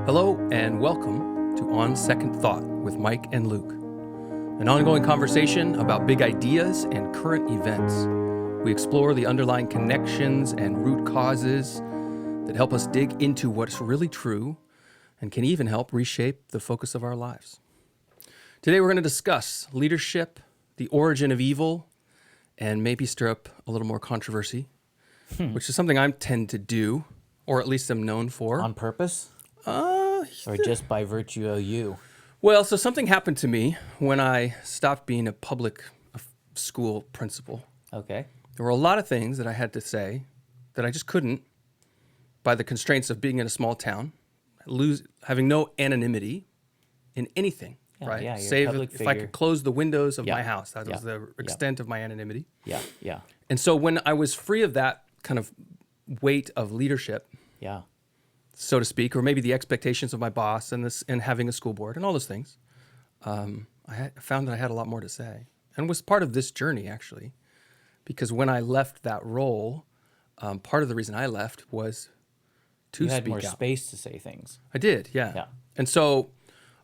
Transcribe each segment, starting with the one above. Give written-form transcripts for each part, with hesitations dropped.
Hello and welcome to On Second Thought with Mike and Luke, an ongoing conversation about big ideas and current events. We explore the underlying connections and root causes that help us dig into what's really true and can even help reshape the focus of our lives. Today we're going to discuss leadership, the origin of evil, and maybe stir up a little more controversy, which is something I tend to do, or at least am known for. On purpose? Or just by virtue of you? Well, so something happened to me when I stopped being a public school principal. Okay. There were a lot of things that I had to say that I just couldn't by the constraints of being in a small town, having no anonymity in anything, right? Yeah, you're a Save public if I figure. could close the windows of Yeah. my house. That was the extent of my anonymity. Yeah. And so when I was free of that kind of weight of leadership, Yeah. so to speak, or maybe the expectations of my boss and having a school board and all those things, I found that I had a lot more to say, and was part of this journey actually, because when I left that role, part of the reason I left was to You had speak more out. space to say things. I did, yeah. Yeah. And so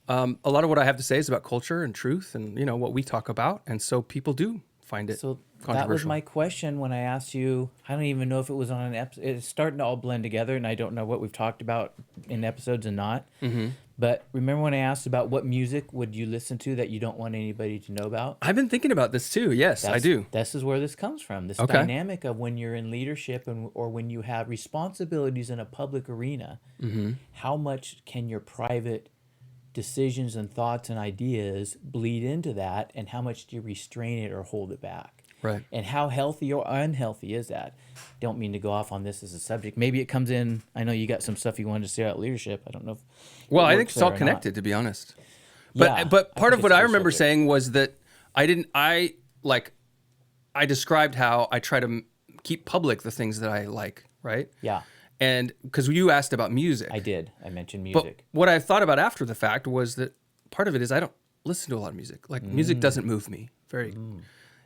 a lot of what I have to say is about culture and truth, and what we talk about, and so people do find it So controversial. that was my question when I asked you. I don't even know if it was on an episode. It's starting to all blend together, and I don't know what we've talked about in episodes and not. Mm-hmm. But remember when I asked about what music would you listen to that you don't want anybody to know about? I've been thinking about this too. Yes, I do. This is where this comes from. This Okay. dynamic of when you're in leadership or when you have responsibilities in a public arena, how much can your private decisions and thoughts and ideas bleed into that, and how much do you restrain it or hold it back? Right. And how healthy or unhealthy is that? Don't mean to go off on this as a subject. Maybe it comes in. I know you got some stuff you wanted to say about leadership. I don't know if Well, it I think works it's all there or not. connected, to be honest. But Yeah, but I part think of what it's a I good remember subject. saying was that I described how I try to keep public the things that I like, right? Yeah, And because you asked about music. I did. I mentioned But music. what I thought about after the fact was that part of it is I don't listen to a lot of music. Like music doesn't move me very.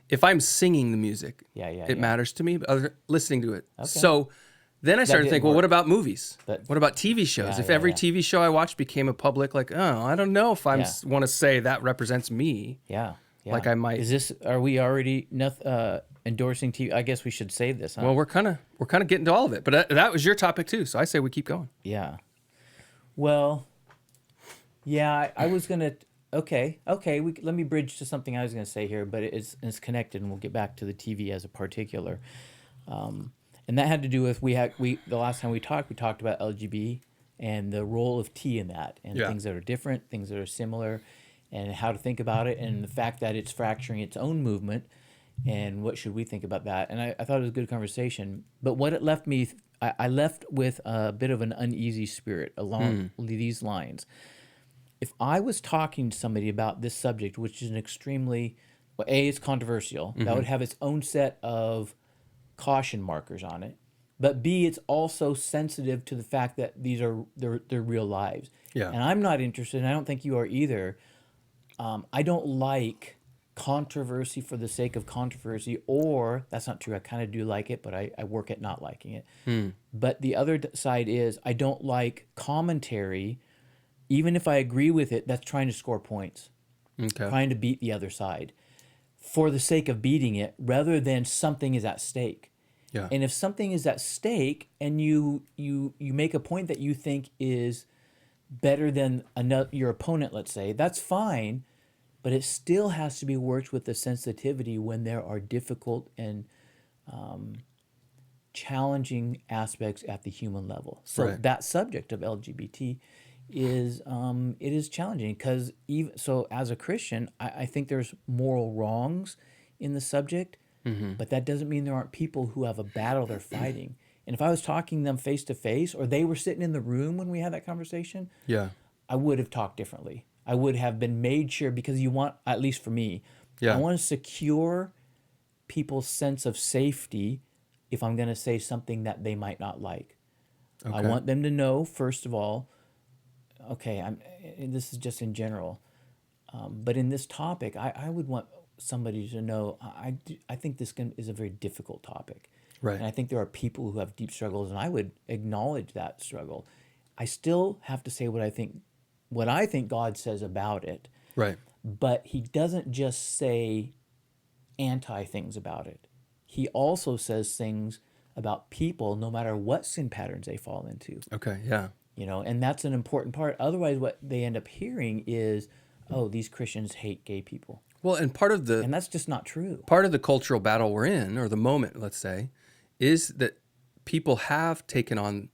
If I'm singing the music, it matters to me. But listening to it, so then I started to didn't think, well, work. what about movies? But- What about TV shows? Yeah, If yeah, every yeah. TV show I watched became a public, like, oh, I don't know if I Yeah. want to say that represents me. Yeah. Like I might- Is this? Are we already endorsing TV? I guess we should save this. Huh? Well, we're kind of getting to all of it, but that was your topic too, so I say we keep going. Yeah. Well, yeah, I was gonna. Okay. Let me bridge to something I was gonna say here, but it's connected, and we'll get back to the TV as a particular. And that had to do with the last time we talked about LGB and the role of T in that, and Yeah. things that are different, things that are similar, and how to think about it, and the fact that it's fracturing its own movement, and what should we think about that? And I thought it was a good conversation. But what it left me, I left with a bit of an uneasy spirit along these lines. If I was talking to somebody about this subject, which is an extremely, well, A, it's controversial, that would have its own set of caution markers on it. But B, it's also sensitive to the fact that these are their real lives. Yeah. And I'm not interested, and I don't think you are either. I don't like controversy for the sake of controversy, or that's not true. I kind of do like it, but I work at not liking it. But the other side is I don't like commentary, even if I agree with it, that's trying to score points, Okay. trying to beat the other side for the sake of beating it, rather than something is at stake. Yeah. And if something is at stake and you make a point that you think is better than your opponent, let's say, that's fine, but it still has to be worked with the sensitivity when there are difficult and challenging aspects at the human level. So Right. that subject of LGBT is it is challenging because even so, as a Christian, I think there's moral wrongs in the subject, but that doesn't mean there aren't people who have a battle they're fighting. And if I was talking to them face to face, or they were sitting in the room when we had that conversation, Yeah. I would have talked differently. I would have been made sure, because you want, at least for me, Yeah. I want to secure people's sense of safety if I'm going to say something that they might not like. I Okay. want them to know, first of all, okay, and this is just in general, but in this topic, I would want somebody to know, I think this is a very difficult topic. Right. And I think there are people who have deep struggles, and I would acknowledge that struggle. I still have to say what I think God says about it, Right. but he doesn't just say anti things about it. He also says things about people no matter what sin patterns they fall into. Okay. Yeah. And that's an important part. Otherwise, what they end up hearing is, oh, these Christians hate gay people. Well, and And that's just not true. part of the cultural battle we're in, or the moment, let's say, is that people have taken on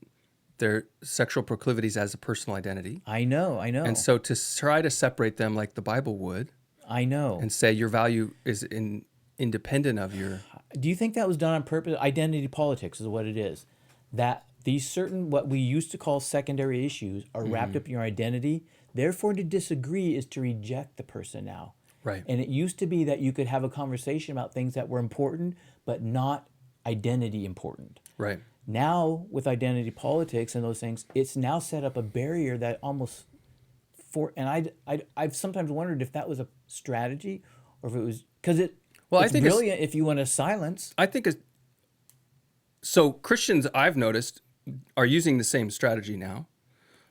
their sexual proclivities as a personal identity. I know. And so to try to separate them like the Bible would I know. and say your value is independent of your... Do you think that was done on purpose? Identity politics is what it is. That these certain, what we used to call secondary issues, are wrapped up in your identity. Therefore, to disagree is to reject the person now. Right. And it used to be that you could have a conversation about things that were important, but not identity important. Right. Now, with identity politics and those things, it's now set up a barrier that almost and I've sometimes wondered if that was a strategy or if it was, because Well, I it's think brilliant if you want to silence. I think so Christians, I've noticed, are using the same strategy now,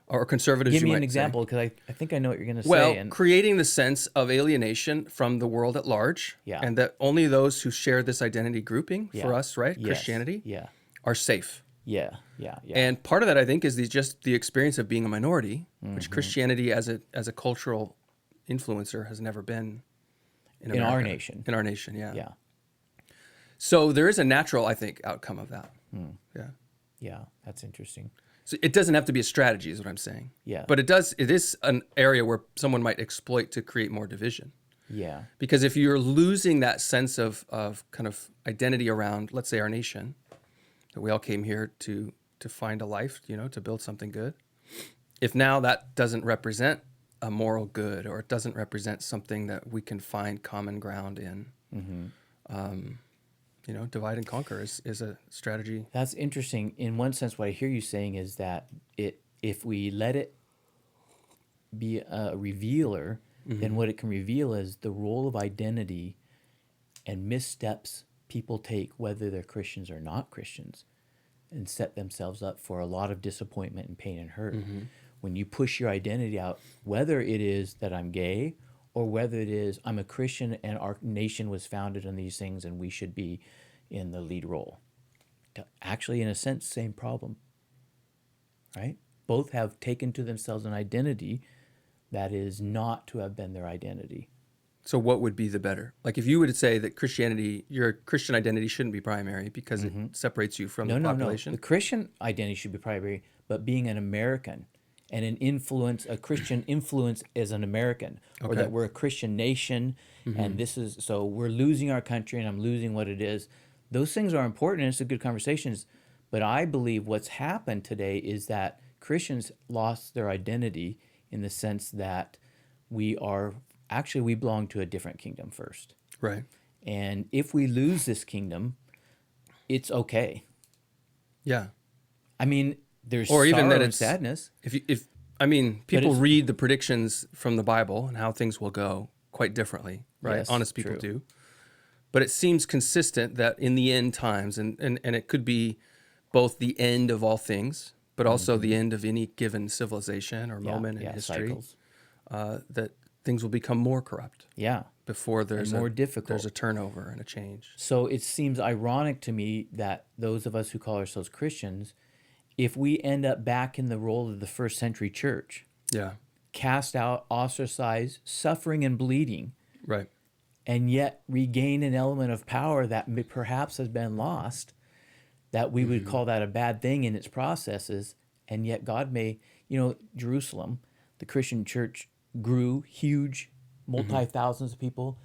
or conservatives. Give you me might an say. example, because I think I know what you're going to say. Well, creating the sense of alienation from the world at large, Yeah. and that only those who share this identity grouping for us, right, Yes. Christianity, Yeah. are safe. Yeah. And part of that, I think, is just the experience of being a minority, which Christianity as a cultural influencer has never been in In our America. nation. In our nation, yeah. Yeah. So there is a natural, I think, outcome of that. Yeah. Yeah. That's interesting. So it doesn't have to be a strategy, is what I'm saying. Yeah. But it is an area where someone might exploit to create more division. Yeah. Because if you're losing that sense of kind of identity around, let's say, our nation, that we all came here to find a life, to build something good. If now that doesn't represent a moral good, or it doesn't represent something that we can find common ground in, divide and conquer is a strategy. That's interesting. In one sense, what I hear you saying is that if we let it be a revealer, then what it can reveal is the role of identity and missteps people take, whether they're Christians or not Christians, and set themselves up for a lot of disappointment and pain and hurt. When you push your identity out, whether it is that I'm gay or whether it is I'm a Christian and our nation was founded on these things and we should be in the lead role. Actually, in a sense, same problem, right? Both have taken to themselves an identity that is not to have been their identity. So what would be the better? Like if you would say that Christianity, your Christian identity shouldn't be primary because it separates you from the population? No. The Christian identity should be primary, but being an American and a Christian influence as an American, or that we're a Christian nation, and so we're losing our country and I'm losing what it is. Those things are important and it's a good conversations, but I believe what's happened today is that Christians lost their identity in the sense that we belong to a different kingdom first. Right. And if we lose this kingdom, it's okay. Yeah. I mean, there's Or even sorrow that and it's sadness. People read the predictions from the Bible and how things will go quite differently, right? Yes, Honest people true. do. But it seems consistent that in the end times, and it could be both the end of all things, but also the end of any given civilization or moment in history, cycles. That things will become more corrupt Yeah. before there's more difficult. There's a turnover and a change. So it seems ironic to me that those of us who call ourselves Christians, if we end up back in the role of the first century church, Yeah. cast out, ostracized, suffering and bleeding, Right. and yet regain an element of power that perhaps has been lost, that we would call that a bad thing in its processes, and yet God may, Jerusalem, the Christian church grew huge, multi-thousands of people,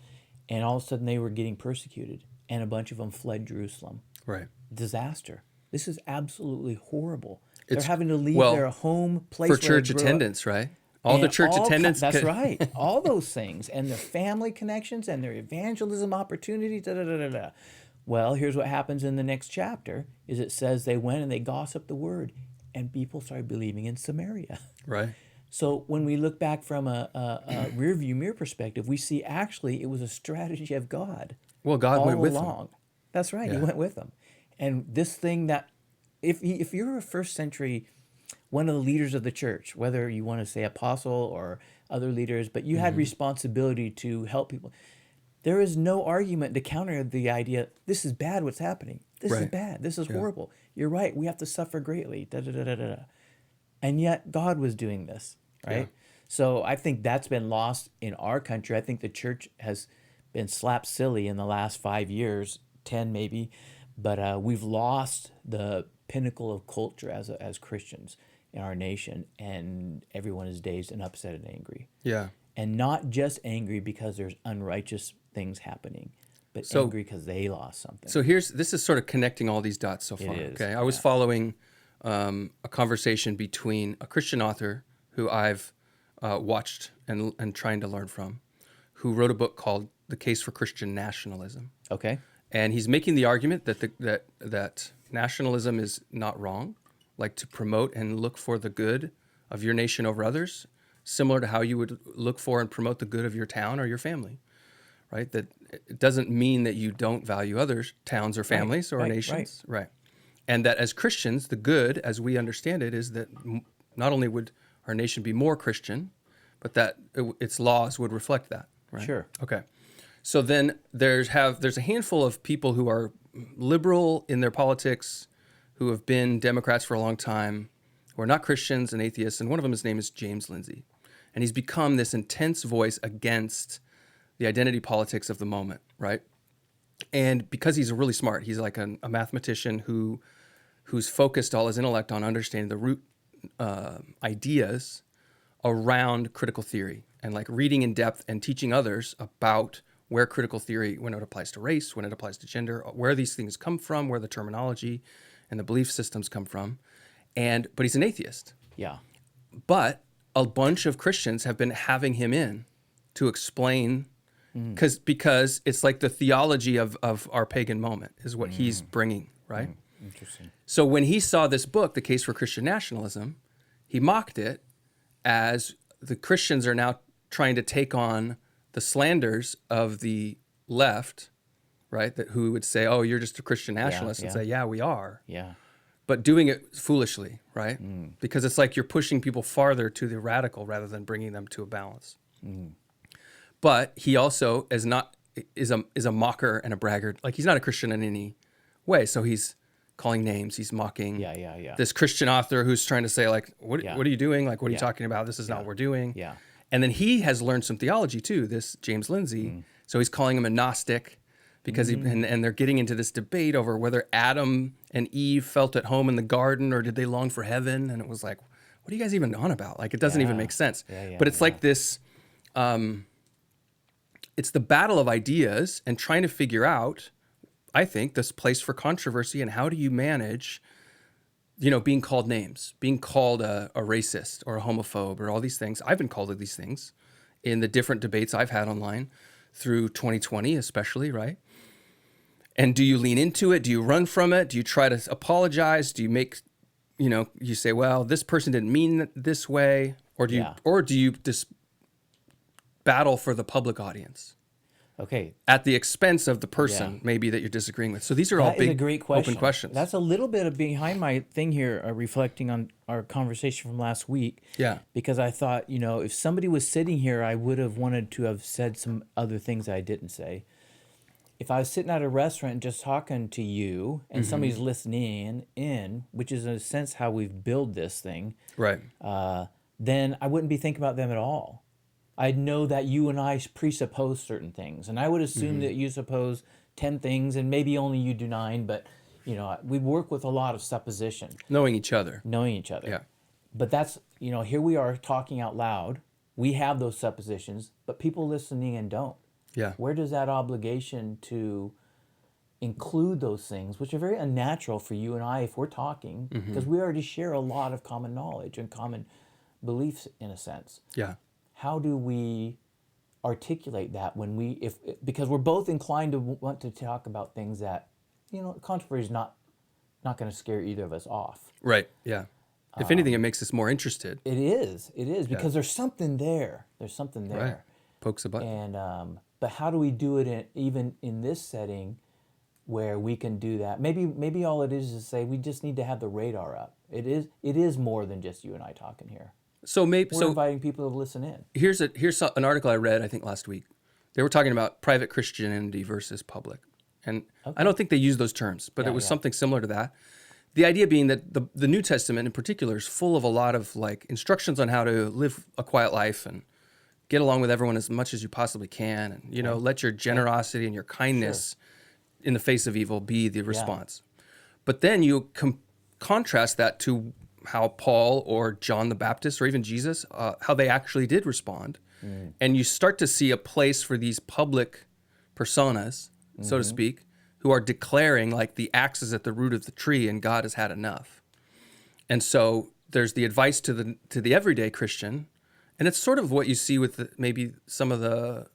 and all of a sudden they were getting persecuted, and a bunch of them fled Jerusalem. Right. Disaster. This is absolutely horrible. It's- They're having to leave well, their home place For where they church grew up. attendance, right? All the And church attendance. That's right. All those things, and their family connections, and their evangelism opportunities. Da, da, da, da, da. Well, here's what happens in the next chapter: is it says they went and they gossiped the word, and people started believing in Samaria. Right. So when we look back from a rear view mirror perspective, we see actually it was a strategy of God. Well, God all went with them. along. That's right. He Yeah. went with them, and this thing that if you're a first century one of the leaders of the church, whether you want to say apostle or other leaders, but you had responsibility to help people. There is no argument to counter the idea, this is bad what's happening. This is Right. bad. This is Yeah. horrible. You're right. We have to suffer greatly. Da, da, da, da, da, da. And yet God was doing this, right? Yeah. So I think that's been lost in our country. I think the church has been slapped silly in the last 5 years, 10 maybe, but we've lost the pinnacle of culture as Christians in our nation, and everyone is dazed and upset and angry. Yeah. And not just angry because there's unrighteous things happening, but So- angry because they lost something. So this is sort of connecting all these dots so far. is, Okay, I was following a conversation between a Christian author who I've watched and trying to learn from, who wrote a book called "The Case for Christian Nationalism," Okay. and he's making the argument that that nationalism is not wrong, like to promote and look for the good of your nation over others, similar to how you would look for and promote the good of your town or your family. Right? That it doesn't mean that you don't value others, towns or families or right, nations. Right. And that as Christians, the good, as we understand it, is that not only would our nation be more Christian, but that its laws would reflect that. Right? Sure. Okay. So then there's a handful of people who are liberal in their politics, who have been Democrats for a long time, who are not Christians and atheists, and one of them, his name is James Lindsay. And he's become this intense voice against the identity politics of the moment, right? And because he's really smart, he's like a mathematician who's focused all his intellect on understanding the root ideas around critical theory and like reading in depth and teaching others about where critical theory, when it applies to race, when it applies to gender, where these things come from, where the terminology and the belief systems come from. But he's an atheist. Yeah. But a bunch of Christians have been having him in to explain, because it's like the theology of our pagan moment is what he's bringing, right? Interesting. So when he saw this book, The Case for Christian Nationalism, he mocked it as the Christians are now trying to take on the slanders of the left, right? That who would say, "Oh, you're just a Christian nationalist," and yeah. say, "Yeah, we are," Yeah. but doing it foolishly, right? Because it's like you're pushing people farther to the radical rather than bringing them to a balance. But he also is a mocker and a braggart. Like he's not a Christian in any way. So he's calling names. He's mocking Yeah. this Christian author who's trying to say like, what are you doing? Like, what are you Yeah. talking about? This is not what we're doing. Yeah. And then he has learned some theology too, this James Lindsay. So he's calling him a Gnostic because and they're getting into this debate over whether Adam and Eve felt at home in the garden or did they long for heaven? And it was like, what are you guys even on about? Like, it doesn't even make sense. But it's like this, it's the battle of ideas and trying to figure out, I think, this place for controversy and how do you manage, being called names, being called a racist or a homophobe or all these things. I've been called these things in the different debates I've had online through 2020 especially, right? And do you lean into it? Do you run from it? Do you try to apologize? Do you make, you say, well, this person didn't mean it this way? Or do you just battle for the public audience Okay. at the expense of the person maybe that you're disagreeing with? So these are all That is big a great question. open questions. That's a little bit of behind my thing here, reflecting on our conversation from last week. Yeah. Because I thought, if somebody was sitting here, I would have wanted to have said some other things I didn't say. If I was sitting at a restaurant just talking to you and somebody's listening in, which is in a sense how we've built this thing, Right. then I wouldn't be thinking about them at all. I'd know that you and I presuppose certain things, and I would assume that you suppose 10 things, and maybe only you do 9, but, we work with a lot of supposition, Knowing each other. knowing each other. Yeah. But that's, here we are talking out loud. We have those suppositions, but people listening in don't. Yeah. Where does that obligation to include those things, which are very unnatural for you and I if we're talking, because we already share a lot of common knowledge and common beliefs in a sense. Yeah. How do we articulate that when because we're both inclined to want to talk about things that, controversy is not going to scare either of us off. Right. Yeah. If anything, it makes us more interested. It is because there's something there. There's something there. Right. Pokes a button. And but how do we do it even in this setting where we can do that. Maybe all it is to say we just need to have the radar up. It is more than just you and I talking here. So We're inviting people to listen in. here's an article I read, I think last week. They were talking about private Christianity versus public. And I don't think they use those terms, but it was something similar to that. The idea being that the New Testament in particular is full of a lot of like instructions on how to live a quiet life and get along with everyone as much as you possibly can. And, let your generosity and your kindness in the face of evil be the response. But then you contrast that to how Paul or John the Baptist or even Jesus, how they actually did respond. And you start to see a place for these public personas, so to speak, who are declaring like the axe is at the root of the tree and God has had enough. And so there's the advice to the everyday Christian, and it's sort of what you see with maybe some of the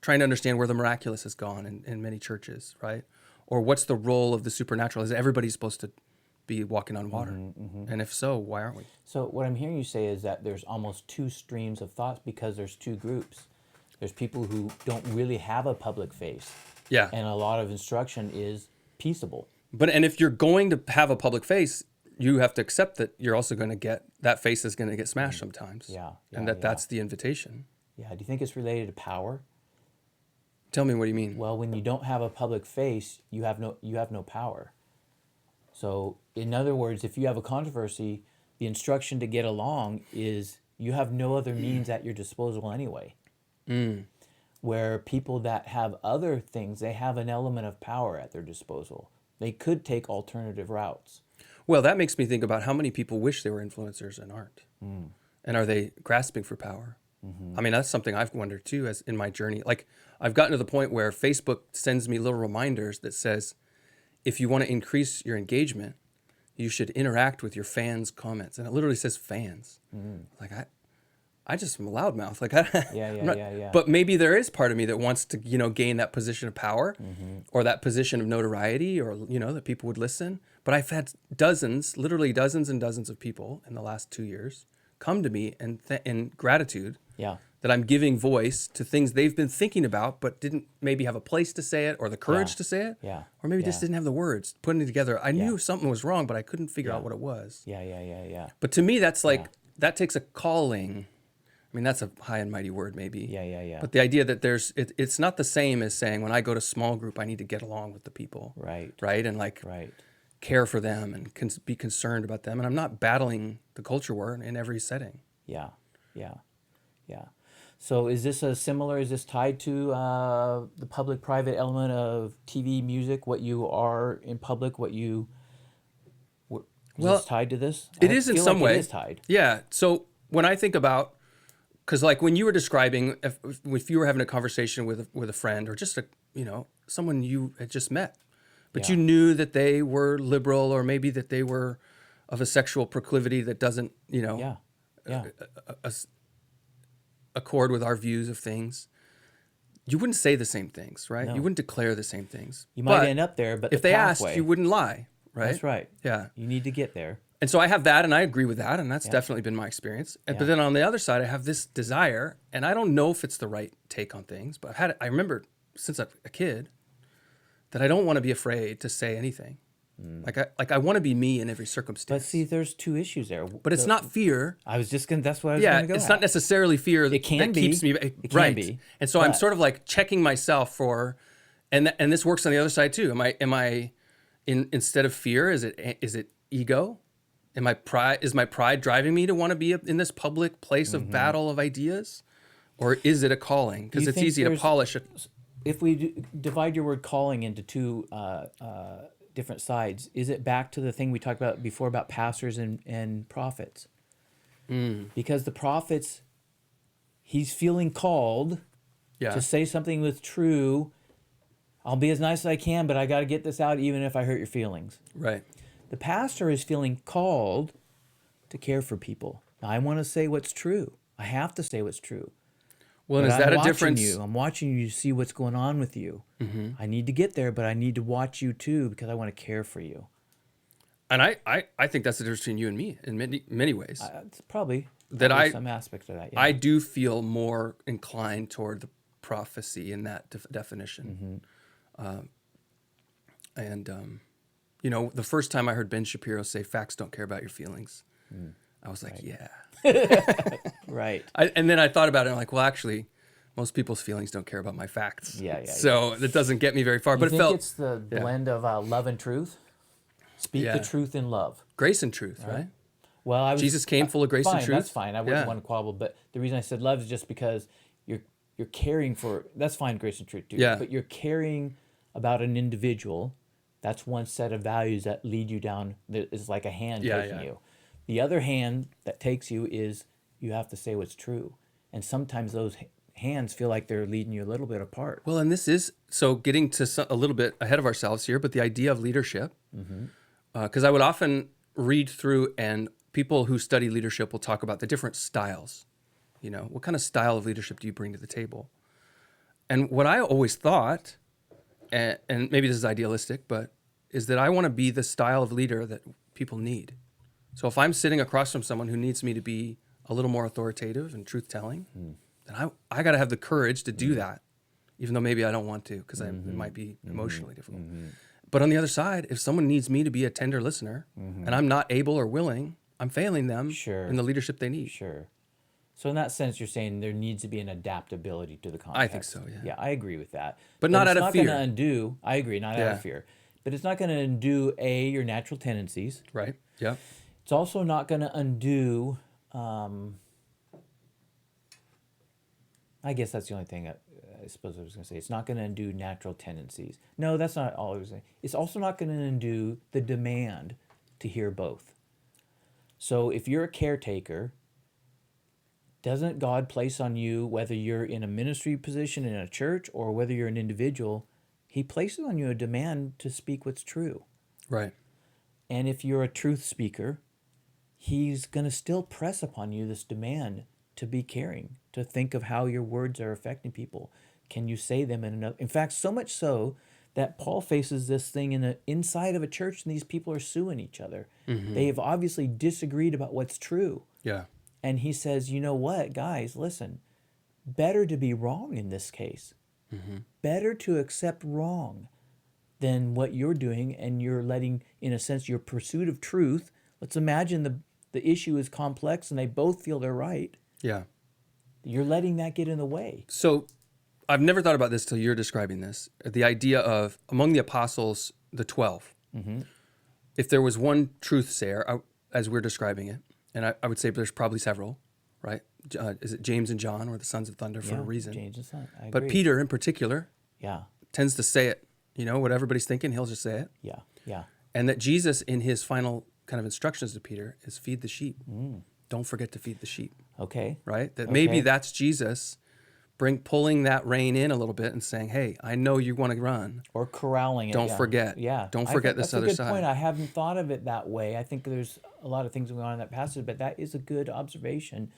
trying to understand where the miraculous has gone in many churches, right? Or what's the role of the supernatural? Is everybody supposed to be walking on water? And if so, why aren't we? So what I'm hearing you say is that there's almost two streams of thoughts because there's two groups. There's people who don't really have a public face. Yeah. And a lot of instruction is peaceable. And if you're going to have a public face, you have to accept that you're also going to get, that face is going to get smashed sometimes. And that's the invitation. Yeah. Do you think it's related to power? Tell me, what do you mean? Well, when you don't have a public face, you have no power. So, in other words, if you have a controversy, the instruction to get along is you have no other means at your disposal anyway. Where people that have other things, they have an element of power at their disposal. They could take alternative routes. Well, that makes me think about how many people wish they were influencers and aren't. And are they grasping for power? I mean, that's something I've wondered too, as in my journey. Like, I've gotten to the point where Facebook sends me little reminders that says, if you want to increase your engagement, you should interact with your fans' comments. And it literally says fans. Like, I just am a loudmouth. Like, Yeah. But maybe there is part of me that wants to, gain that position of power or that position of notoriety, or, that people would listen. But I've had literally dozens and dozens of people in the last 2 years come to me in gratitude that I'm giving voice to things they've been thinking about, but didn't maybe have a place to say it or the courage to say it. Or maybe just didn't have the words putting it together. I knew something was wrong, but I couldn't figure out what it was. Yeah. But to me, that's like, that takes a calling. I mean, that's a high and mighty word, maybe. Yeah. But the idea that it's not the same as saying when I go to small group, I need to get along with the people. Right. And like care for them and be concerned about them. And I'm not battling the culture war in every setting. Yeah. So is this is this tied to the public-private element of TV, music, what you are in public, is this tied to this? It is in some way. It is tied. Yeah. So when I think about, because like when you were describing, if you were having a conversation with a friend or just someone you had just met, but you knew that they were liberal or maybe that they were of a sexual proclivity that doesn't, accord with our views of things, you wouldn't say the same things, right? No. You wouldn't declare the same things. You might end up there, but if they asked, you wouldn't lie, right? That's right. Yeah. You need to get there. And so I have that, and I agree with that, and that's definitely been my experience. But then on the other side, I have this desire, and I don't know if it's the right take on things, but I remember since I'm a kid that I don't want to be afraid to say anything. Like I want to be me in every circumstance. But see, there's two issues there. But it's not fear. That's what I was going to go it's not necessarily fear It can that be. keeps me It right. can be. And so I'm sort of like checking myself for, and this works on the other side too. Am I instead of fear, is it ego? Is my pride driving me to want to be in this public place of battle of ideas, or is it a calling? Because it's easy to polish it. If we divide your word calling into two different sides, is it back to the thing we talked about before about pastors and prophets? Because the prophets, he's feeling called to say something that's true. I'll be as nice as I can, but I got to get this out even if I hurt your feelings. Right. The pastor is feeling called to care for people. Now, I want to say what's true. I have to say what's true. Well, But is that I'm a difference? I'm watching you to see what's going on with you. I need to get there, but I need to watch you too because I want to care for you. And I think that's the difference between you and me in many ways. It's probably some aspect of that. Yeah. I do feel more inclined toward the prophecy in that definition. And, you know, the first time I heard Ben Shapiro say facts don't care about your feelings, I was like, yeah. Right. And then I thought about it, and I'm like, well, actually, most people's feelings don't care about my facts. Yeah. So that doesn't get me very far. You But it think felt it's the blend of love and truth? Speak Yeah. the truth in love. grace and truth, right? Well, I was, Jesus came full of grace and fine, truth. That's fine. I wouldn't Yeah. want to quabble, but the reason I said love is just because you're caring for. That's fine, grace and truth, too. Yeah. But you're caring about an individual. That's one set of values that lead you down. That is like a hand taking you. The other hand that takes you is you have to say what's true, and sometimes those hands feel like they're leading you a little bit apart. Well, and this is, so getting to a little bit ahead of ourselves here, but the idea of leadership, because I would often read through, and people who study leadership will talk about the different styles. You know, what kind of style of leadership do you bring to the table? And what I always thought, and maybe this is idealistic, but is that I want to be the style of leader that people need. So if I'm sitting across from someone who needs me to be a little more authoritative and truth-telling, then I got to have the courage to do that, even though maybe I don't want to, because it might be emotionally difficult. But on the other side, if someone needs me to be a tender listener, and I'm not able or willing, I'm failing them in the leadership they need. Sure. So in that sense, you're saying there needs to be an adaptability to the context. I think so, yeah. Yeah, I agree with that. But not out of fear. It's not going to undo. I agree, not out of fear. But it's not going to undo your natural tendencies. Right. Yeah. It's also not going to undo. I guess that's the only thing I suppose I was going to say. It's not going to undo natural tendencies. No, that's not all I was saying. It's also not going to undo the demand to hear both. So if you're a caretaker, doesn't God place on you, whether you're in a ministry position in a church or whether you're an individual, he places on you a demand to speak what's true. Right. And if you're a truth speaker, he's going to still press upon you this demand to be caring, to think of how your words are affecting people. Can you say them in enough? In fact, so much so that Paul faces this thing inside of a church, and these people are suing each other. They have obviously disagreed about what's true. Yeah. And he says, you know what, guys, listen, better to be wrong in this case. Better to accept wrong than what you're doing, and you're letting, in a sense, your pursuit of truth. Let's imagine the issue is complex and they both feel they're right. Yeah. You're letting that get in the way. So I've never thought about this till you're describing this. The idea of among the apostles, the 12, if there was one truth sayer, as we're describing it, and I would say there's probably several, right? Is it James and John, or the sons of thunder, for a reason? James and Son. I agree. But Peter in particular tends to say it. You know, what everybody's thinking, he'll just say it. Yeah. And that Jesus, in his final kind of instructions to Peter, is feed the sheep. Don't forget to feed the sheep. Okay. Right? That maybe that's Jesus pulling that rein in a little bit and saying, hey, I know you want to run. Or corralling it. Don't forget. Yeah. Don't forget this other side. That's a good point. I haven't thought of it that way. I think there's a lot of things going on in that passage, but that is a good observation.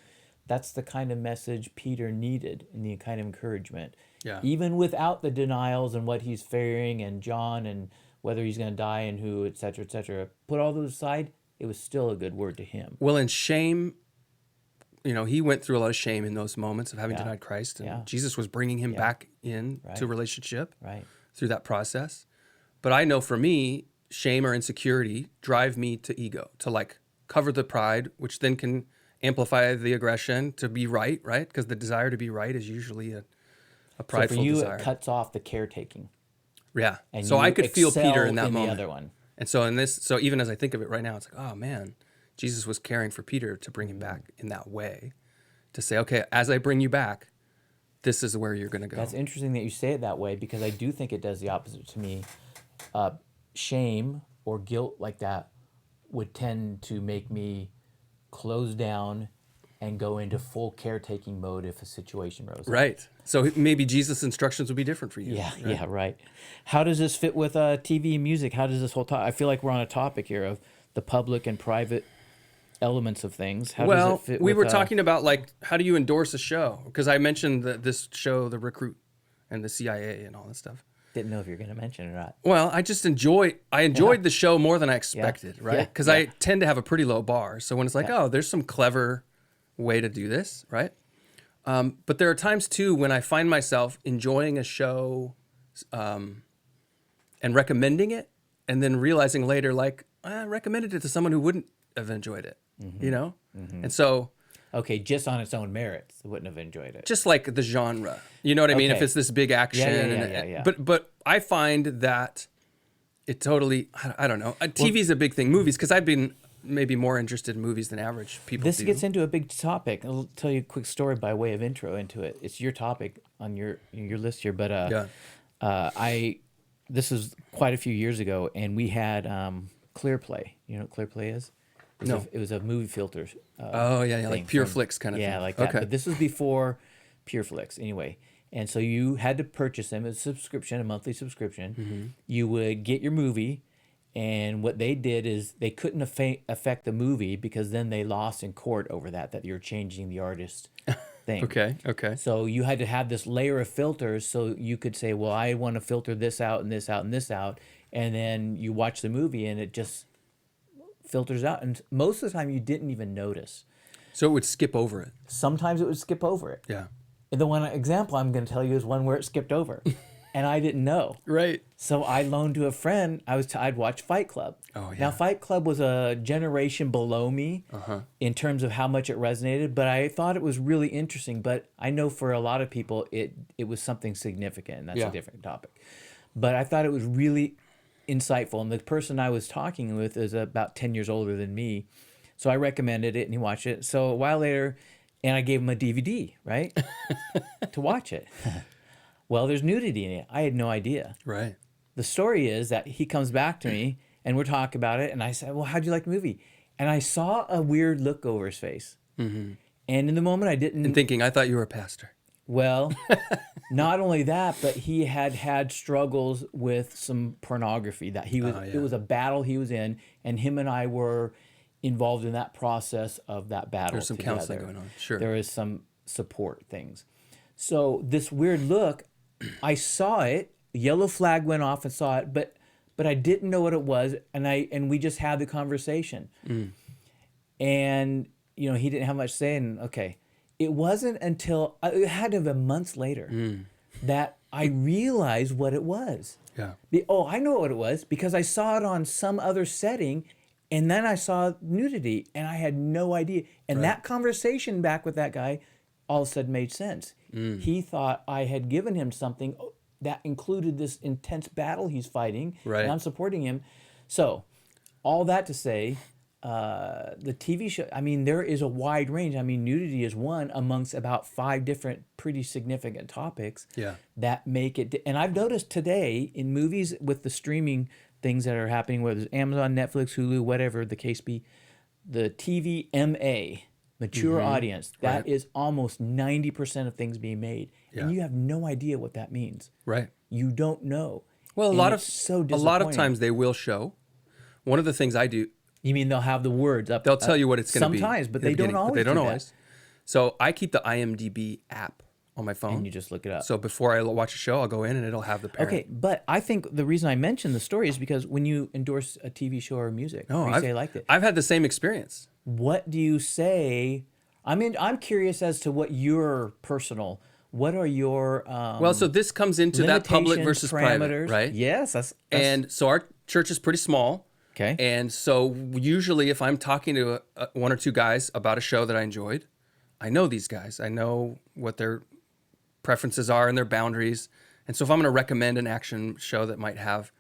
That's the kind of message Peter needed, and the kind of encouragement. Yeah. Even without the denials and what he's fearing, and John, and whether he's going to die and who, et cetera, put all those aside, it was still a good word to him. Well, and shame, you know, he went through a lot of shame in those moments of having denied Christ. And Jesus was bringing him back in to relationship through that process. But I know for me, shame or insecurity drive me to ego, to like cover the pride, which then can amplify the aggression to be right? Because the desire to be right is usually a prideful so for you, desire. it cuts off the caretaking. Yeah. And so I could feel excel Peter in that moment. The other one. And so so even as I think of it right now, it's like, oh man, Jesus was caring for Peter to bring him back in that way, to say, okay, as I bring you back, this is where you're going to go. That's interesting that you say it that way, because I do think it does the opposite to me. Shame or guilt like that would tend to make me close down and go into full caretaking mode if a situation rose up. Right. So maybe Jesus' instructions would be different for you. Yeah, right. How does this fit with TV and music? How does this whole I feel like we're on a topic here of the public and private elements of things. How does it fit we with, were talking about, like, how do you endorse a show? Because I mentioned this show, The Recruit, and the CIA and all that stuff. Didn't know if you were going to mention it or not. Well, I just enjoyed the show more than I expected, right? Because I tend to have a pretty low bar. So when it's like, oh, there's some clever way to do this, right? But there are times too when I find myself enjoying a show and recommending it, and then realizing later, like, I recommended it to someone who wouldn't have enjoyed it, you know? And so Okay, just on its own merits, wouldn't have enjoyed it. just like the genre, you know what I mean? If Okay. it's this big action, Yeah. But I find that it totally, I don't know. TV's a big thing. Movies, because I've been maybe more interested in movies than average people This do. gets into a big topic. I'll tell you a quick story by way of intro into it. It's your topic on your list here, but this was quite a few years ago, and we had ClearPlay. You know what ClearPlay is? No. It was a movie filter. Oh, yeah, like thing Pure from- Flix kind of thing. Yeah, like that. Okay. But this was before Pure Flix, anyway. And so you had to purchase them as a subscription, a monthly subscription. You would get your movie, and what they did is they couldn't affect the movie because then they lost in court over that you're changing the artist thing. Okay. So you had to have this layer of filters so you could say, well, I want to filter this out and this out and this out. And then you watch the movie and it just filters out. And most of the time you didn't even notice. So it would skip over it. Sometimes it would skip over it. Yeah. And the one example I'm going to tell you is one where it skipped over. And I didn't know. Right. So I loaned to a friend. I'd watch Fight Club. Oh, yeah. Now Fight Club was a generation below me in terms of how much it resonated, but I thought it was really interesting. But I know for a lot of people, it was something significant, and that's Yeah. a different topic. But I thought it was really insightful, and the person I was talking with is about 10 years older than me, so I recommended it, and he watched it. So a while later, and I gave him a DVD, right, to watch it. Well, there's nudity in it. I had no idea. Right. The story is that he comes back to me and we're talking about it. And I said, well, how'd you like the movie? And I saw a weird look over his face. And in the moment I didn't. And thinking, I thought you were a pastor. Well, not only that, but he had struggles with some pornography that he was, it was a battle he was in. And him and I were involved in that process of that battle. There's some counseling going on. Sure. There is some support things. So this weird look, I saw it. Yellow flag went off and saw it, but I didn't know what it was, and we just had the conversation. And you know, he didn't have much to say, and okay, it wasn't until it had to have been months later that I realized what it was. Yeah. I know what it was because I saw it on some other setting, and then I saw nudity, and I had no idea. And that conversation back with that guy all of a sudden made sense. He thought I had given him something that included this intense battle he's fighting, Right. and I'm supporting him. So, all that to say, the TV show, I mean, there is a wide range. I mean, nudity is one amongst about 5 different pretty significant topics Yeah. that make it. And I've noticed today in movies with the streaming things that are happening, whether it's Amazon, Netflix, Hulu, whatever the case be, the TVMA, mature audience, that is almost 90% of things being made. Yeah. And you have no idea what that means. Right. You don't know. Well, And a lot it's so of disappointing. times they will show. One of the things I do, You mean they'll have the words up? they'll tell you what it's going to be. Sometimes, but in the they don't beginning, always. But they don't do that. always. So I keep the IMDb app on my phone. And you just look it up. So before I watch a show, I'll go in and it'll have the parent. Okay, but I think the reason I mentioned the story is because when you endorse a TV show or music, or you say I liked it, I've had the same experience. what do you say? I mean, I'm curious as to what your personal. What are your Well, so this comes into that public limitations, versus private, parameters? right? Yes, that's And so our church is pretty small. okay. And so usually if I'm talking to one or two guys about a show that I enjoyed, I know these guys. I know what their preferences are and their boundaries. And so if I'm going to recommend an action show that might have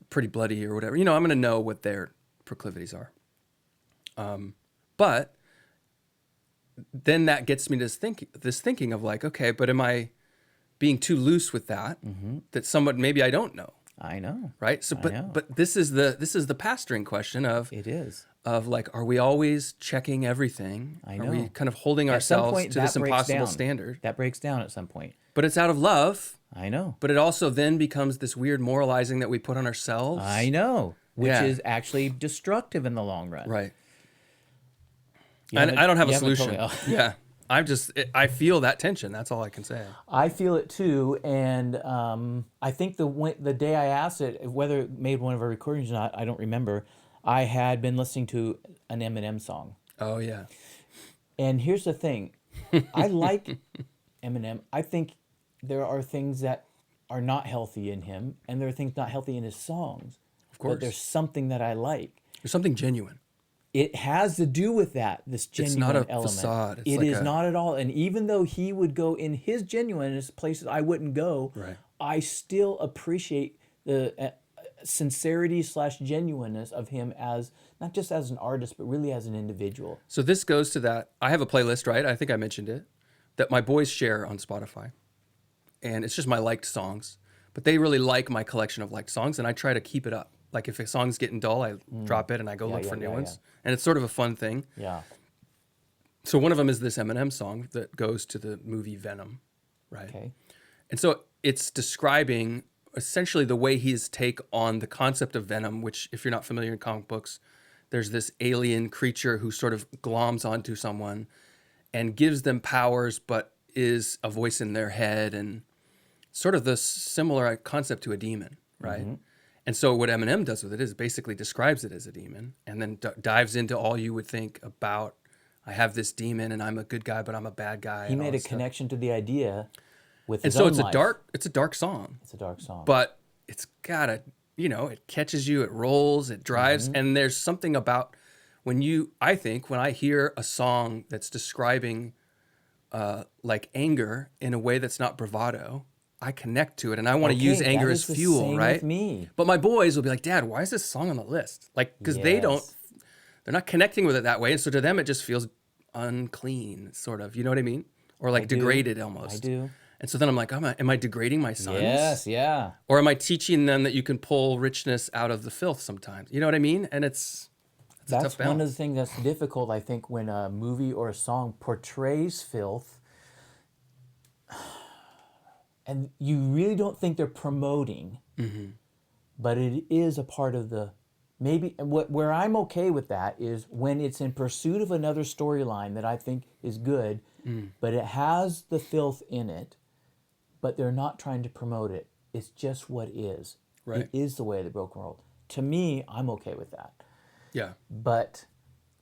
pretty bloody or whatever, I'm going to know what their proclivities are. But then that gets me to this thinking of like, okay, but am I being too loose with that? That someone maybe I don't know. I know. Right. So, know. but this is the pastoring question of It is. like, are we always checking everything? I Are know. we kind of holding At some ourselves point, to that this breaks impossible down. standard? That breaks down at some point. But it's out of love. I know. But it also then becomes this weird moralizing that we put on ourselves. I know. Which Yeah. is actually destructive in the long run. Right. You And haven't- I don't have a you haven't solution. told me- Yeah. I feel that tension. That's all I can say. I feel it too, and I think the day I asked it, whether it made one of our recordings or not, I don't remember. I had been listening to an Eminem song, Oh yeah. and here's the thing: I like Eminem. I think there are things that are not healthy in him, and there are things not healthy in his songs. Of course. But there's something that I like. There's something genuine. It has to do with that, this It's genuine not a element. facade. It's It like is a, not at all. And even though he would go in his genuineness places I wouldn't go, Right. I still appreciate the sincerity / genuineness of him as not just as an artist, but really as an individual. So this goes to that. I have a playlist, right? I think I mentioned it, that my boys share on Spotify. And it's just my liked songs. But they really like my collection of liked songs, and I try to keep it up. Like if a song's getting dull, I drop it and I go look for new ones. And it's sort of a fun thing. Yeah. So one of them is this Eminem song that goes to the movie Venom, right? Okay. And so it's describing essentially the way his take on the concept of venom, which if you're not familiar in comic books, there's this alien creature who sort of gloms onto someone and gives them powers, but is a voice in their head, and sort of the similar concept to a demon, right? Mm-hmm. And so what Eminem does with it is basically describes it as a demon, and then dives into all you would think about, I have this demon and I'm a good guy, but I'm a bad guy. He made a connection to the idea with and his so own it's life. it's a dark song, It's a dark song. but it's got a, it catches you, it rolls, it drives. And there's something about when I hear a song that's describing like anger in a way that's not bravado, I connect to it, and I want to use Okay, anger that as is the fuel, same right? with me. But my boys will be like, Dad, why is this song on the list? Like, because they're not connecting with it that way. And so to them, it just feels unclean, sort of, you know what I mean? Or like degraded almost. I do. And so then I'm like, am I degrading my sons? Yes, yeah. Or am I teaching them that you can pull richness out of the filth sometimes? You know what I mean? And it's a tough That's one balance. of the things that's difficult, I think, when a movie or a song portrays filth, and you really don't think they're promoting, but it is a part of the maybe. Where I'm okay with that is when it's in pursuit of another storyline that I think is good, but it has the filth in it, but they're not trying to promote it. It's just what is. Right. It is the way of the broken world. To me, I'm okay with that. Yeah. But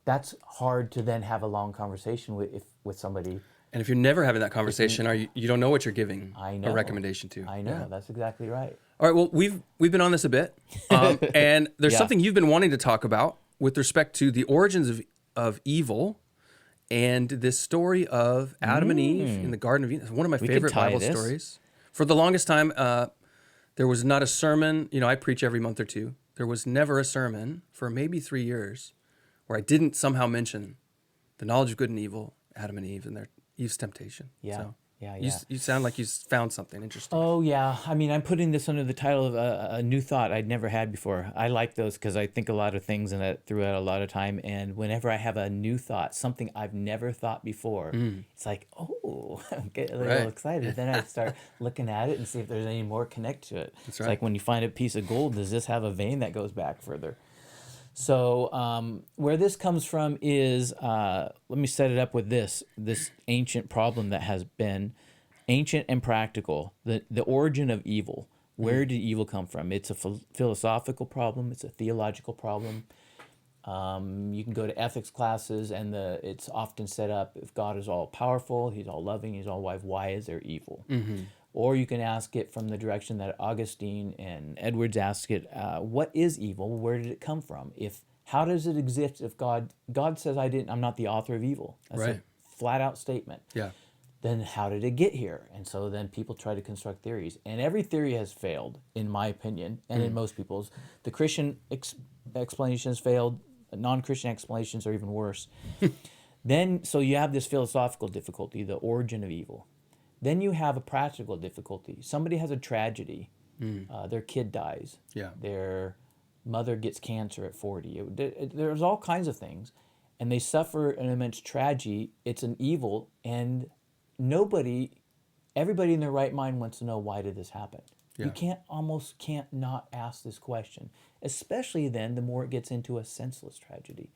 that's hard to then have a long conversation with somebody. And if you're never having that conversation, or you don't know what you're giving I know. a recommendation to. I know. Yeah. That's exactly right. All right. Well, we've been on this a bit, and there's Yeah. something you've been wanting to talk about with respect to the origins of evil, and this story of Adam and Eve in the Garden of Eden. It's one of my could favorite tie Bible this. stories. For the longest time, there was not a sermon. I preach every month or two. There was never a sermon for maybe 3 years where I didn't somehow mention the knowledge of good and evil, Adam and Eve, and Eve's temptation. Yeah. So Yeah. you sound like you found something interesting. Oh, yeah. I mean, I'm putting this under the title of a new thought I'd never had before. I like those because I think a lot of things and I threw out a lot of time. And whenever I have a new thought, something I've never thought before, it's like, oh, I get a little Right. excited. Then I start looking at it and see if there's any more connect to it. It's right. like when you find a piece of gold, does this have a vein that goes back further? So where this comes from is, let me set it up with this ancient problem that has been ancient and practical, the origin of evil. Where did evil come from? It's a philosophical problem. It's a theological problem. You can go to ethics classes, and it's often set up, if God is all powerful, he's all loving, he's all wise, why is there evil? Or you can ask it from the direction that Augustine and Edwards asked it, what is evil? Where did it come from? How does it exist if God says I'm not the author of evil? That's Right. a flat out statement. Yeah. Then how did it get here? And so then people try to construct theories. And every theory has failed, in my opinion, and in most people's. The Christian explanations failed. Non-Christian explanations are even worse. So you have this philosophical difficulty, the origin of evil. Then you have a practical difficulty. Somebody has a tragedy. Their kid dies. Yeah. Their mother gets cancer at 40. There's all kinds of things. And they suffer an immense tragedy. It's an evil. And everybody in their right mind wants to know, why did this happen? Yeah. You almost can't not ask this question, especially then the more it gets into a senseless tragedy.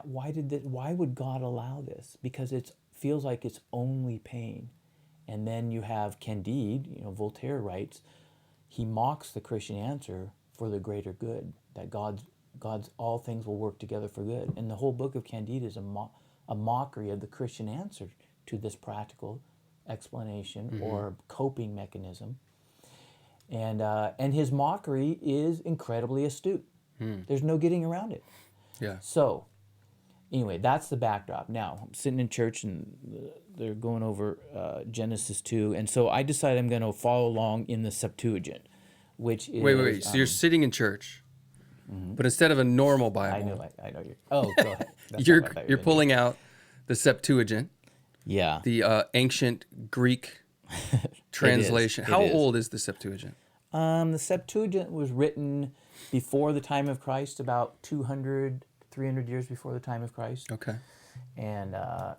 Why would God allow this? Because it feels like it's only pain. And then you have Candide, Voltaire writes, he mocks the Christian answer for the greater good, that God's all things will work together for good. And the whole book of Candide is a mockery of the Christian answer to this practical explanation or coping mechanism. And his mockery is incredibly astute. There's no getting around it. Yeah. So, anyway, that's the backdrop. Now, I'm sitting in church and they're going over Genesis 2. And so I decided I'm going to follow along in the Septuagint, which is... Wait. So you're sitting in church, but instead of a normal Bible, I know you're... Oh, go ahead. That's you're not what I thought you you're were pulling out the Septuagint, Yeah. the ancient Greek translation. It How is. old is the Septuagint? The Septuagint was written before the time of Christ, about 200, 300 years before the time of Christ. Okay. And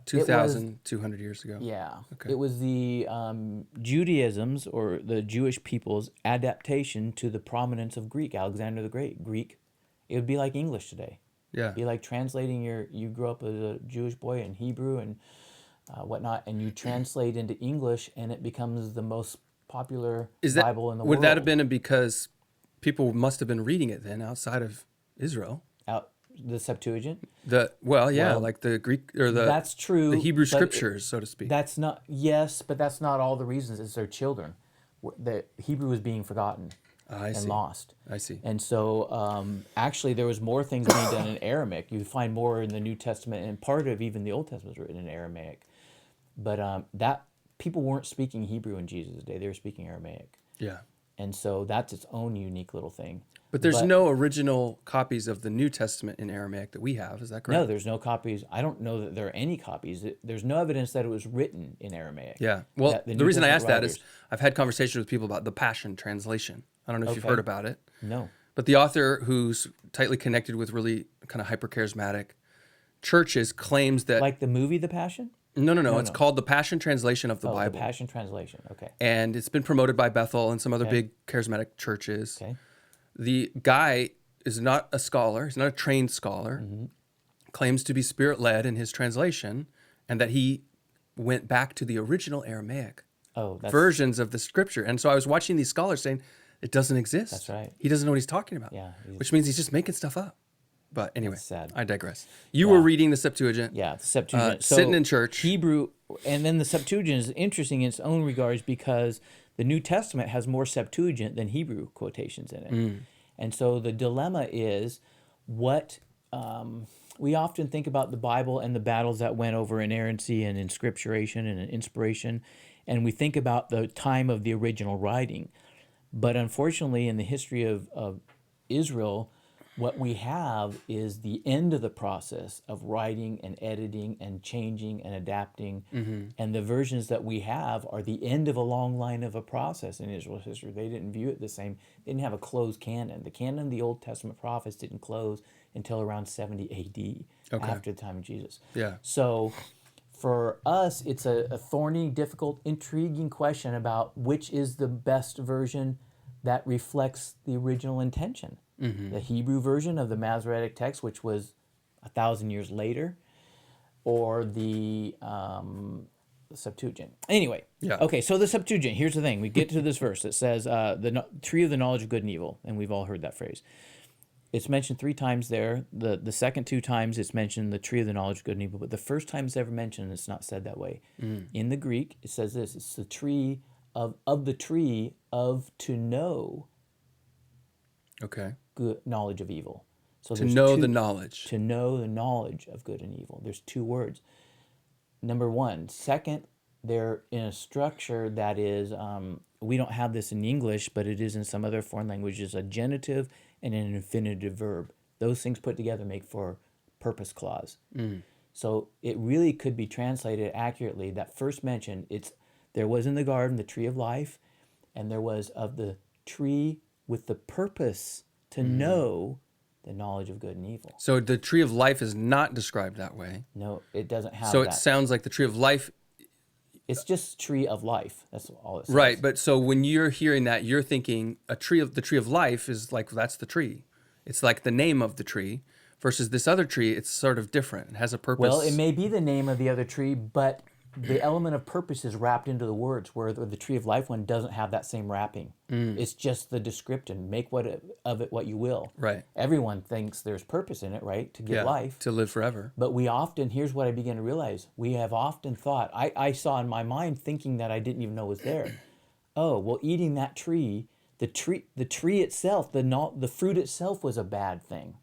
2,200 years ago. Yeah. Okay. It was the Judaism's or the Jewish people's adaptation to the prominence of Greek, Alexander the Great. Greek, it would be like English today. Yeah. It'd be like translating you grew up as a Jewish boy in Hebrew and whatnot, and you translate into English and it becomes the most popular Bible in the world. Would that have been because people must have been reading it then outside of Israel? The Septuagint? Well, like the Greek or the That's true. the Hebrew but scriptures, so to speak. That's not, yes, but that's not all the reasons. It's their children. The Hebrew was being forgotten and lost. I see. And so actually there was more things being done in Aramaic. You find more in the New Testament, and part of even the Old Testament was written in Aramaic. But that people weren't speaking Hebrew in Jesus' day. They were speaking Aramaic. Yeah. And so that's its own unique little thing. But there's no original copies of the New Testament in Aramaic that we have. Is that correct? No, there's no copies. I don't know that there are any copies. There's no evidence that it was written in Aramaic. Yeah. Well, The the New reason I asked Testament that is I've had conversations with people about the Passion Translation. I don't know if you've heard about it. No. But the author, who's tightly connected with really kind of hyper-charismatic churches, claims that... Like the movie The Passion? No. It's called the Passion Translation of the Bible. The Passion Translation. Okay. And it's been promoted by Bethel and some other big charismatic churches. Okay. The guy is not a scholar. He's not a trained scholar. Claims to be spirit-led in his translation, and that he went back to the original Aramaic versions of the scripture. And so I was watching these scholars saying, it doesn't exist. That's right. He doesn't know what he's talking about. Yeah. Which means he's just making stuff up. But anyway, That's sad. I digress. You were reading the Septuagint. Yeah, the Septuagint. Sitting in church. Hebrew, and then the Septuagint is interesting in its own regards because the New Testament has more Septuagint than Hebrew quotations in it. And so the dilemma is what we often think about the Bible and the battles that went over inerrancy and inscripturation and inspiration, and we think about the time of the original writing. But unfortunately, in the history of Israel, what we have is the end of the process of writing and editing and changing and adapting. And the versions that we have are the end of a long line of a process in Israel's history. They didn't view it the same. They didn't have a closed canon. The canon of the Old Testament prophets didn't close until around 70 AD, after the time of Jesus. Yeah. So for us, it's a thorny, difficult, intriguing question about which is the best version that reflects the original intention. The Hebrew version of the Masoretic text, which was 1,000 years later, or the Septuagint. Anyway, okay, so the Septuagint, here's the thing. We get to this verse. It says, the tree of the knowledge of good and evil, and we've all heard that phrase. It's mentioned 3 times there. The second 2 times it's mentioned the tree of the knowledge of good and evil, but the first time it's ever mentioned, it's not said that way. In the Greek, it says this, it's the tree of the tree of to know good knowledge of evil. So to know the knowledge. To know the knowledge of good and evil. There's 2 words. Number 1. Second, they're in a structure that is, we don't have this in English, but it is in some other foreign languages, a genitive and an infinitive verb. Those things put together make for purpose clause. So it really could be translated accurately. That first mention, there was in the garden the tree of life, and there was of the tree with the purpose to know the knowledge of good and evil. So the tree of life is not described that way. No, it doesn't have so that. It sounds like the tree of life. It's just tree of life. That's all it says. Right, but so when you're hearing that, you're thinking the tree of life is like, that's the tree. It's like the name of the tree versus this other tree. It's sort of different. It has a purpose. Well, it may be the name of the other tree, but the element of purpose is wrapped into the words, where the tree of life one doesn't have that same wrapping. It's just the description. Make of it what you will. Right. Everyone thinks there's purpose in it, right? To give life. To live forever. But we often, here's what I began to realize. We have often thought, I saw in my mind thinking that I didn't even know was there. Oh, well, eating that tree, the tree itself, the fruit itself was a bad thing.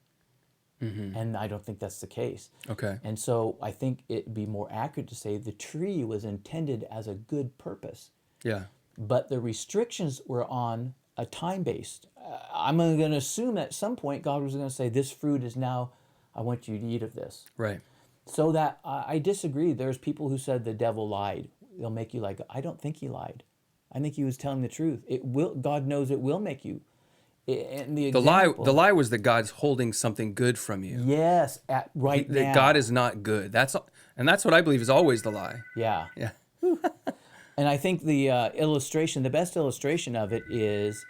And I don't think that's the case. Okay. And so I think it'd be more accurate to say the tree was intended as a good purpose. Yeah. But the restrictions were on a time-based. I'm going to assume at some point God was going to say, this fruit is now, I want you to eat of this. Right. So that I disagree. There's people who said the devil lied. They'll make you like, I don't think he lied. I think he was telling the truth. It will. God knows it will make you. And the lie was that God's holding something good from you. Yes, now. That God is not good. That's what I believe is always the lie. Yeah. Yeah. And I think the illustration, the best illustration of it is.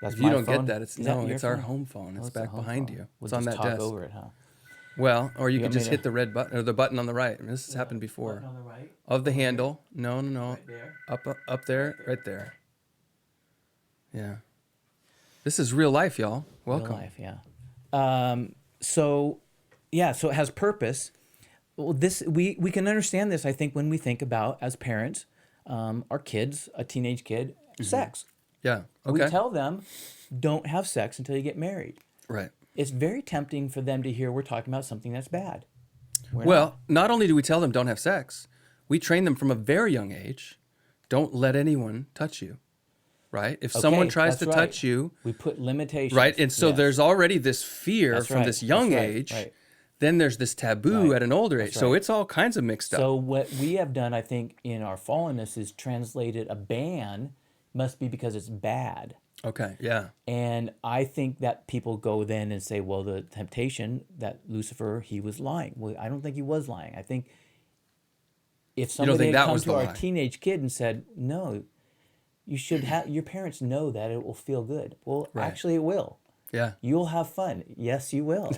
That's If you my don't phone. get that, it's our home phone. It's back behind you. We'll It's on just that talk desk. over it, huh? Well, or you You can want me just to- hit the red button or the button on the right. I mean, this has happened before. Button on the right. Of the handle. No. Right there. Up there, right there. Yeah. This is real life, y'all. Welcome. Real life, yeah. So it has purpose. Well, we can understand this, I think, when we think about, as parents, our kids, a teenage kid, sex. Yeah. Okay. We tell them, don't have sex until you get married. Right. It's very tempting for them to hear we're talking about something that's bad. Well, not only do we tell them don't have sex, we train them from a very young age, don't let anyone touch you. Right? If someone tries to touch you, we put limitations. right? And so there's already this fear That's from right. this young That's right. age. Right. Then there's this taboo Right. at an older age. That's So right. it's all kinds of mixed up. So what we have done, I think, in our fallenness is translated a ban must be because it's bad. Okay, yeah. And I think that people go then and say, well, the temptation that Lucifer, he was lying. Well, I don't think he was lying. I think if somebody think had that come was to the our lie? teenage kid and said, no, you should have, your parents know that it will feel good. Well, Right. actually it will. Yeah. You'll have fun. Yes, you will.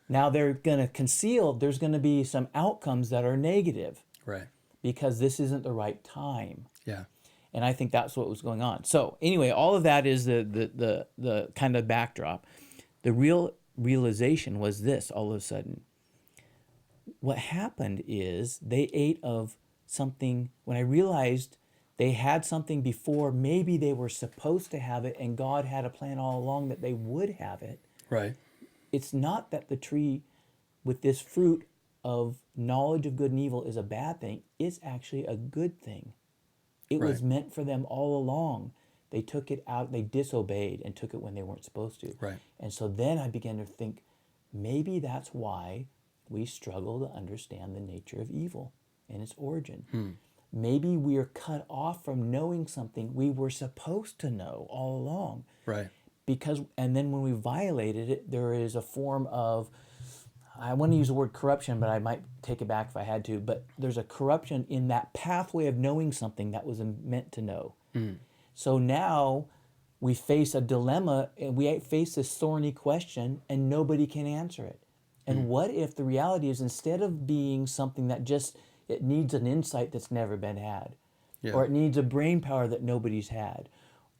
Now they're going to conceal, there's going to be some outcomes that are negative Right. because this isn't the right time. Yeah. And I think that's what was going on. So anyway, all of that is the kind of backdrop. The real realization was this all of a sudden. What happened is they ate of something, when I realized they had something before, maybe they were supposed to have it and God had a plan all along that they would have it. Right. It's not that the tree with this fruit of knowledge of good and evil is a bad thing. It's actually a good thing. It was Right. meant for them all along. They took it out, they disobeyed and took it when they weren't supposed to. Right. And so then I began to think, maybe that's why we struggle to understand the nature of evil and its origin. Maybe we are cut off from knowing something we were supposed to know all along. Right. And then when we violated it, there is a form of, I want to use the word corruption, but I might take it back if I had to, but there's a corruption in that pathway of knowing something that was meant to know. So now we face a dilemma, and we face this thorny question, and nobody can answer it. And what if the reality is, instead of being something that just, it needs an insight that's never been had, Yeah. or it needs a brain power that nobody's had,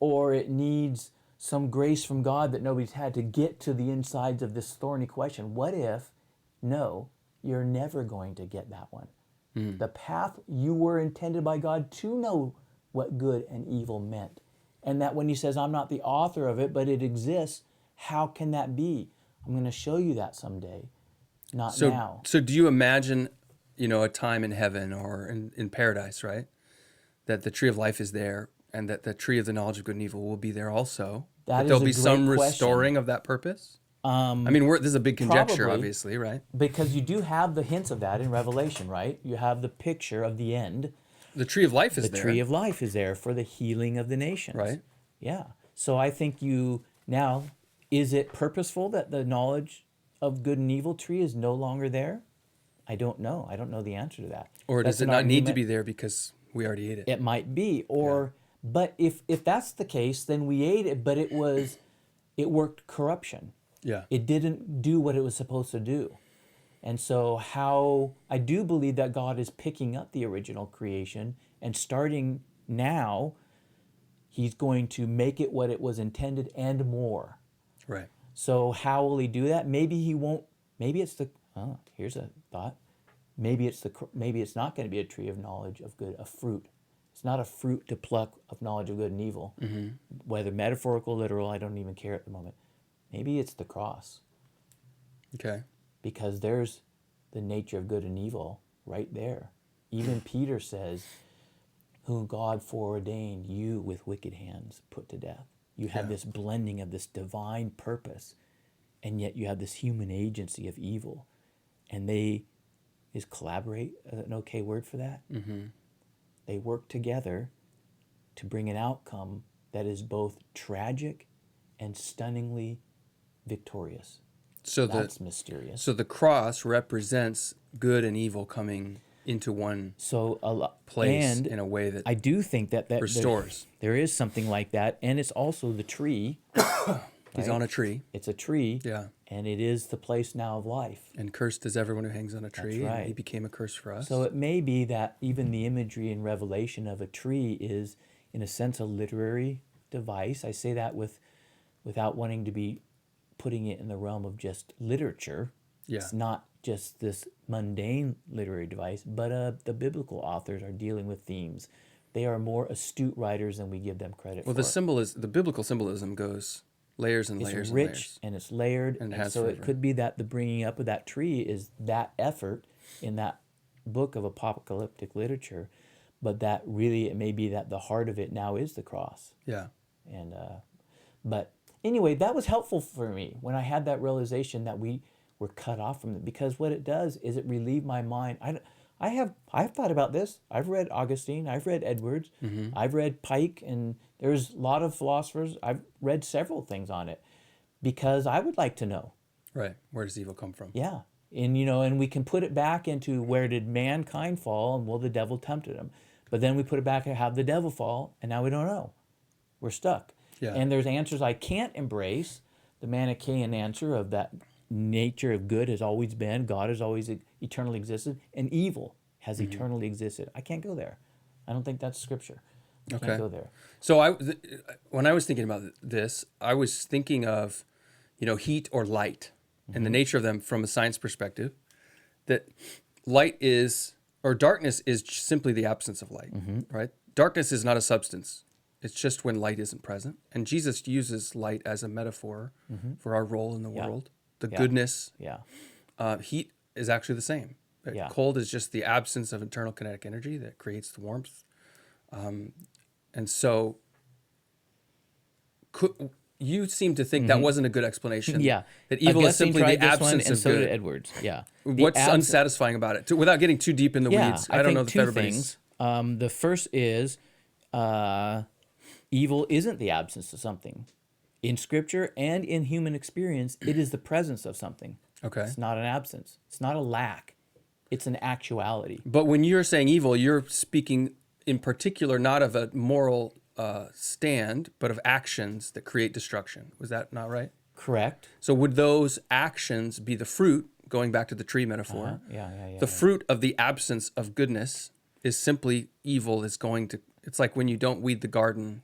or it needs some grace from God that nobody's had to get to the insides of this thorny question. What if, no, you're never going to get that one. The path you were intended by God to know what good and evil meant. And that when he says, I'm not the author of it, but it exists, how can that be? I'm going to show you that someday, not now. So do you imagine, a time in heaven or in paradise, right? That the tree of life is there and that the tree of the knowledge of good and evil will be there also? That is there'll a be great some question. restoring of that purpose? This is a big conjecture, Probably. obviously, right? Because you do have the hints of that in Revelation, right? You have the picture of the end. The tree of life is The there. tree of life is there for the healing of the nations. Right. Yeah. So I think now, is it purposeful that the knowledge of good and evil tree is no longer there? I don't know. I don't know the answer to that. Or That's does it an not need to argument. be there because we already ate it? It might be. But if that's the case, then we ate it, but it worked corruption. Yeah. It didn't do what it was supposed to do. And so how I do believe that God is picking up the original creation and starting now, he's going to make it what it was intended and more. Right. So how will he do that? Maybe he won't. Maybe it's the. Oh, here's a thought. Maybe it's not going to be a tree of knowledge of good, a fruit. It's not a fruit to pluck of knowledge of good and evil. Whether metaphorical, literal, I don't even care at the moment. Maybe it's the cross. Okay. Because there's the nature of good and evil right there. Even Peter says, whom God foreordained, you with wicked hands put to death. You have this blending of this divine purpose, and yet you have this human agency of evil. And is collaborate an okay word for that? They work together to bring an outcome that is both tragic and stunningly victorious. So That's mysterious. So the cross represents good and evil coming into one place and in a way that I do think that restores. There is something like that, and it's also the tree. He's on a tree. It's a tree. Yeah. And it is the place now of life. And cursed is everyone who hangs on a tree. That's right. And he became a curse for us. So it may be that even the imagery and revelation of a tree is, in a sense, a literary device. I say that without wanting to be putting it in the realm of just literature. Yeah. It's not just this mundane literary device, but the biblical authors are dealing with themes. They are more astute writers than we give them credit for. Well, the biblical symbolism goes layers and layers and layers. It's rich and it's layered. And so it could be that the bringing up of that tree is that effort in that book of apocalyptic literature, but that really it may be that the heart of it now is the cross. Yeah. And but anyway, that was helpful for me when I had that realization that we were cut off from it, because what it does is it relieved my mind. I've thought about this. I've read Augustine. I've read Edwards. I've read Pike, and there's a lot of philosophers. I've read several things on it because I would like to know. Right. Where does evil come from? Yeah. And we can put it back into where did mankind fall, and well, the devil tempted him. But then we put it back and how the devil fall, and now we don't know. We're stuck. Yeah. And there's answers I can't embrace. The Manichaean answer of that nature of good has always been, God has always eternally existed, and evil has eternally existed. I can't go there. I don't think that's scripture. I can't go there. So when I was thinking about this, I was thinking of, heat or light and the nature of them from a science perspective, that light or darkness is simply the absence of light, right? Darkness is not a substance. It's just when light isn't present. And Jesus uses light as a metaphor for our role in the world. The goodness. Yeah. Heat is actually the same. Cold is just the absence of internal kinetic energy that creates the warmth. And so you seem to think that wasn't a good explanation. Yeah. That evil is Augustine simply the tried this one, absence and of so good. did Edwards. Yeah. What's unsatisfying about it? Without getting too deep in the weeds, I don't know if everybody's... things. The first is evil isn't the absence of something. In scripture and in human experience, it is the presence of something. Okay. It's not an absence. It's not a lack. It's an actuality. But when you're saying evil, you're speaking in particular not of a moral stand, but of actions that create destruction. Was that not right? Correct. So would those actions be the fruit, going back to the tree metaphor? The fruit of the absence of goodness is simply evil is going to... It's like when you don't weed the garden,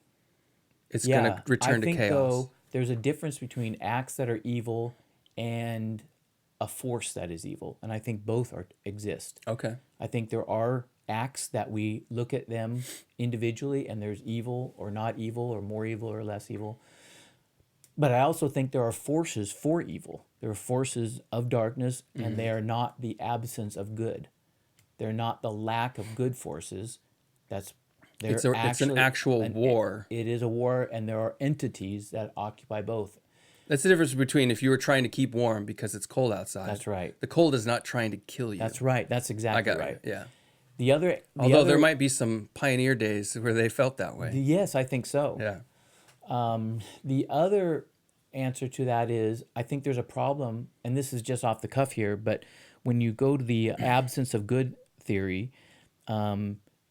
it's going to return to chaos. I think, though, there's a difference between acts that are evil and a force that is evil. And I think both exist. Okay. I think there are acts that we look at them individually and there's evil or not evil or more evil or less evil. But I also think there are forces for evil. There are forces of darkness, and they are not the absence of good. They're not the lack of good forces. It's an actual war. It is a war, and there are entities that occupy both. That's the difference between if you were trying to keep warm because it's cold outside. That's right. The cold is not trying to kill you. That's right. That's exactly right. Yeah. Although there might be some pioneer days where they felt that way. Yes, I think so. Yeah. The other answer to that is, I think there's a problem, and this is just off the cuff here, but when you go to the absence of good theory,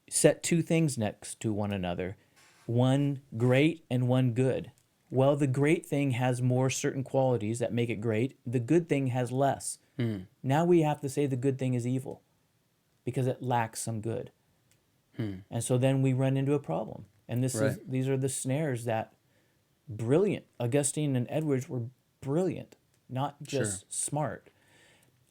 set two things next to one another, one great and one good. Well, the great thing has more certain qualities that make it great. The good thing has less. Now we have to say the good thing is evil because it lacks some good. And so then we run into a problem. And Right. these are the snares that brilliant. Augustine and Edwards were brilliant, not just smart.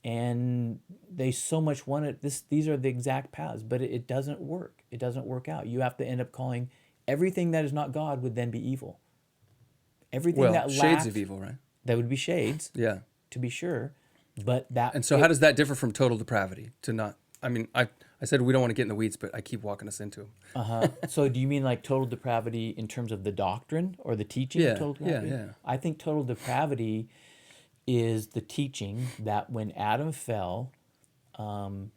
And they so much wanted this. These are the exact paths, but it doesn't work. It doesn't work out. You have to end up calling everything that is not God would then be evil. Everything Well, that shades lacked, of evil, right? that would be shades, Yeah. to be sure. But that And so how does that differ from total depravity? I said we don't want to get in the weeds, but I keep walking us into them. So do you mean like total depravity in terms of the doctrine or the teaching Yeah, of total depravity? yeah. I think total depravity is the teaching that when Adam fell,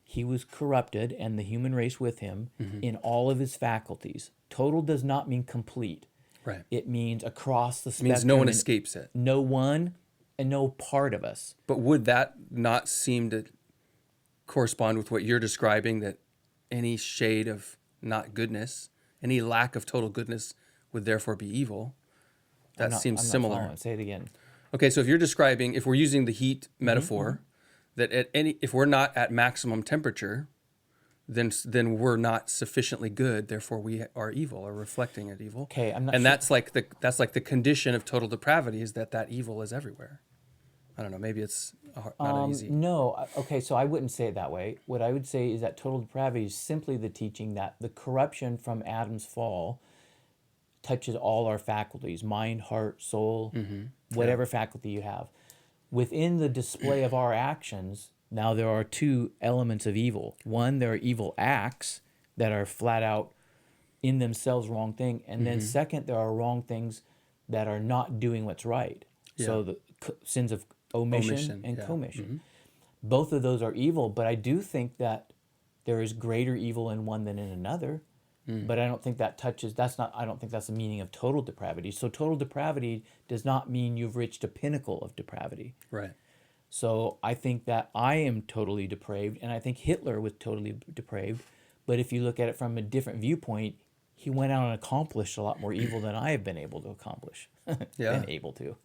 he was corrupted and the human race with him in all of his faculties. Total does not mean complete. Right. It means across the It spectrum. means no one and escapes it. No one and no part of us. But would that not seem to correspond with what you're describing, that any shade of not goodness, any lack of total goodness would therefore be evil? That seems I'm not similar. following. Say it again. Okay, so if you're describing, if we're using the heat metaphor, that if we're not at maximum temperature, then we're not sufficiently good, therefore we are evil or reflecting it evil. Okay, I'm not and sure. that's like the condition of total depravity, is that evil is everywhere. I don't know, maybe it's not an easy. No, okay, so I wouldn't say it that way. What I would say is that total depravity is simply the teaching that the corruption from Adam's fall touches all our faculties, mind, heart, soul, whatever faculty you have. Within the display of our actions, now there are two elements of evil. One, there are evil acts that are flat out in themselves wrong thing. And then second, there are wrong things that are not doing what's right. So the sins of omission and commission. Both of those are evil, but I do think that there is greater evil in one than in another. But I don't think that touches, I don't think that's the meaning of total depravity. So total depravity does not mean you've reached a pinnacle of depravity. Right. So I think that I am totally depraved, and I think Hitler was totally depraved. But if you look at it from a different viewpoint, he went out and accomplished a lot more evil than I have been able to accomplish. Yeah. Been able to.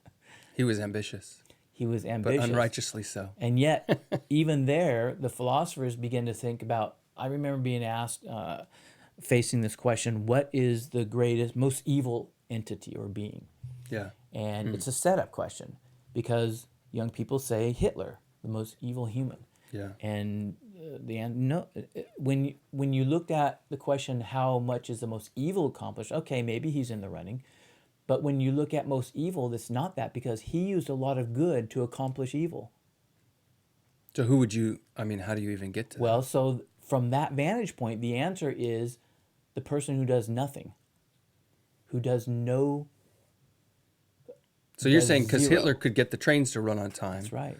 He was ambitious, He was but ambitious. unrighteously so. And yet, even there, the philosophers began to think about, I remember being asked, facing this question, what is the greatest, most evil entity or being? Yeah. And it's a setup question because young people say Hitler, the most evil human. Yeah. And when you looked at the question, how much is the most evil accomplished? Okay, maybe he's in the running. But when you look at most evil, it's not that, because he used a lot of good to accomplish evil. So how do you even get to Well, so from that vantage point, the answer is the person who does nothing, who does no. So you're does saying because zero. Hitler could get the trains to run on time. That's right.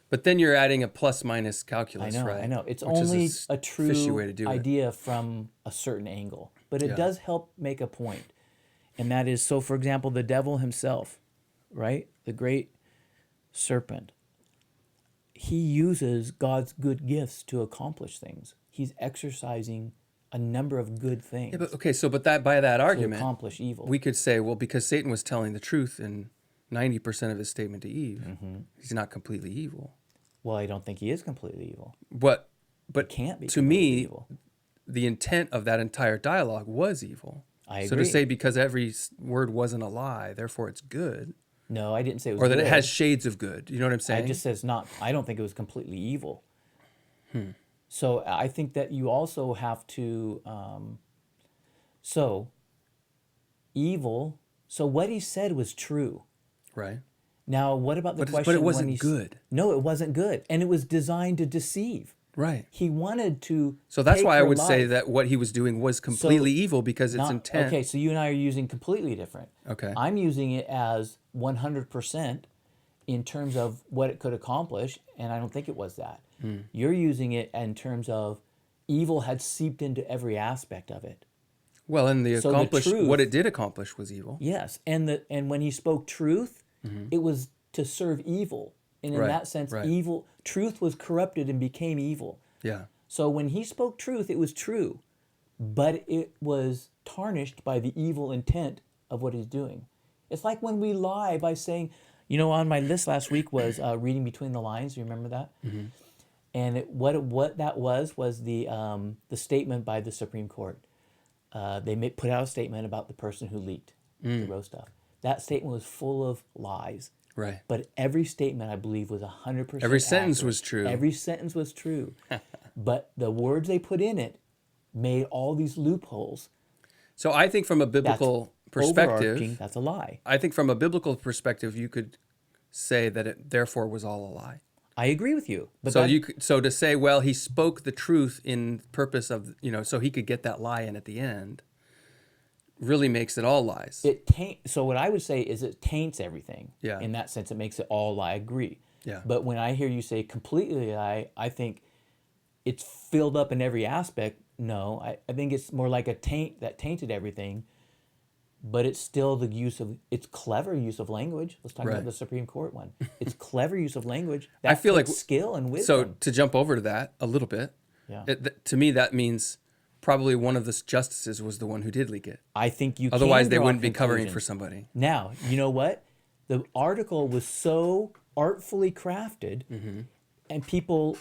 But then you're adding a plus minus calculus, right? I know. It's Which is only a fishy way to true do it. idea from a certain angle. But it Yeah. does help make a point. And that is, so for example, the devil himself, right? The great serpent. He uses God's good gifts to accomplish things. He's exercising a number of good things Yeah, but by that to argument, accomplish evil. we could say, well, because Satan was telling the truth in 90% of his statement to Eve, he's not completely evil. Well, I don't think he is completely evil. But Can't be to completely me, evil. the intent of that entire dialogue was evil. I So agree. to say because every word wasn't a lie, therefore it's good, No, I didn't say it was or that good. it has shades of good. You know what I'm saying? I just said it's not. I don't think it was completely evil. So I think that you also have to. So evil. So what he said was true. right. Now, what about the But question? it when wasn't he good. No, it wasn't good, and it was designed to deceive. Right. He wanted to. So that's take why I her would say life. that what he was doing was completely evil because its Not- intent. Okay, so you and I are using completely different. Okay. I'm using it as 100% in terms of what it could accomplish, and I don't think it was that. You're using it in terms of evil had seeped into every aspect of it. Well, and So the truth- what it did accomplish was evil. Yes, and when he spoke truth, it was to serve evil. And in Right, that sense, right. evil, truth was corrupted and became evil. Yeah. So when he spoke truth, it was true, but it was tarnished by the evil intent of what he's doing. It's like when we lie by saying, on my list last week was reading between the lines. You remember that? Mm-hmm. And what that was the statement by the Supreme Court. They put out a statement about the person who leaked the Roe stuff. That statement was full of lies. Right. But every statement, I believe, was 100% Every sentence accurate. was true. Every sentence was true. But the words they put in it made all these loopholes. So I think from a biblical perspective, Overarching, that's a lie. I think from a biblical perspective, you could say that it therefore was all a lie. I agree with you. But So to say, well, he spoke the truth in purpose of, so he could get that lie in at the end, really makes it all lies. So what I would say is it taints everything. Yeah. In that sense, it makes it all lie. I agree. Yeah. But when I hear you say completely lie, I think it's filled up in every aspect. No, I think it's more like a taint that tainted everything. But it's still it's clever use of language. Let's talk about the Supreme Court one. It's clever use of language. That I feel like skill and wisdom. So to jump over to that a little bit, Yeah. To me that means probably one of the justices was the one who did leak it. I think you. Otherwise, can they draw wouldn't be covering conclusions. for somebody. Now, you know what? The article was so artfully crafted, and people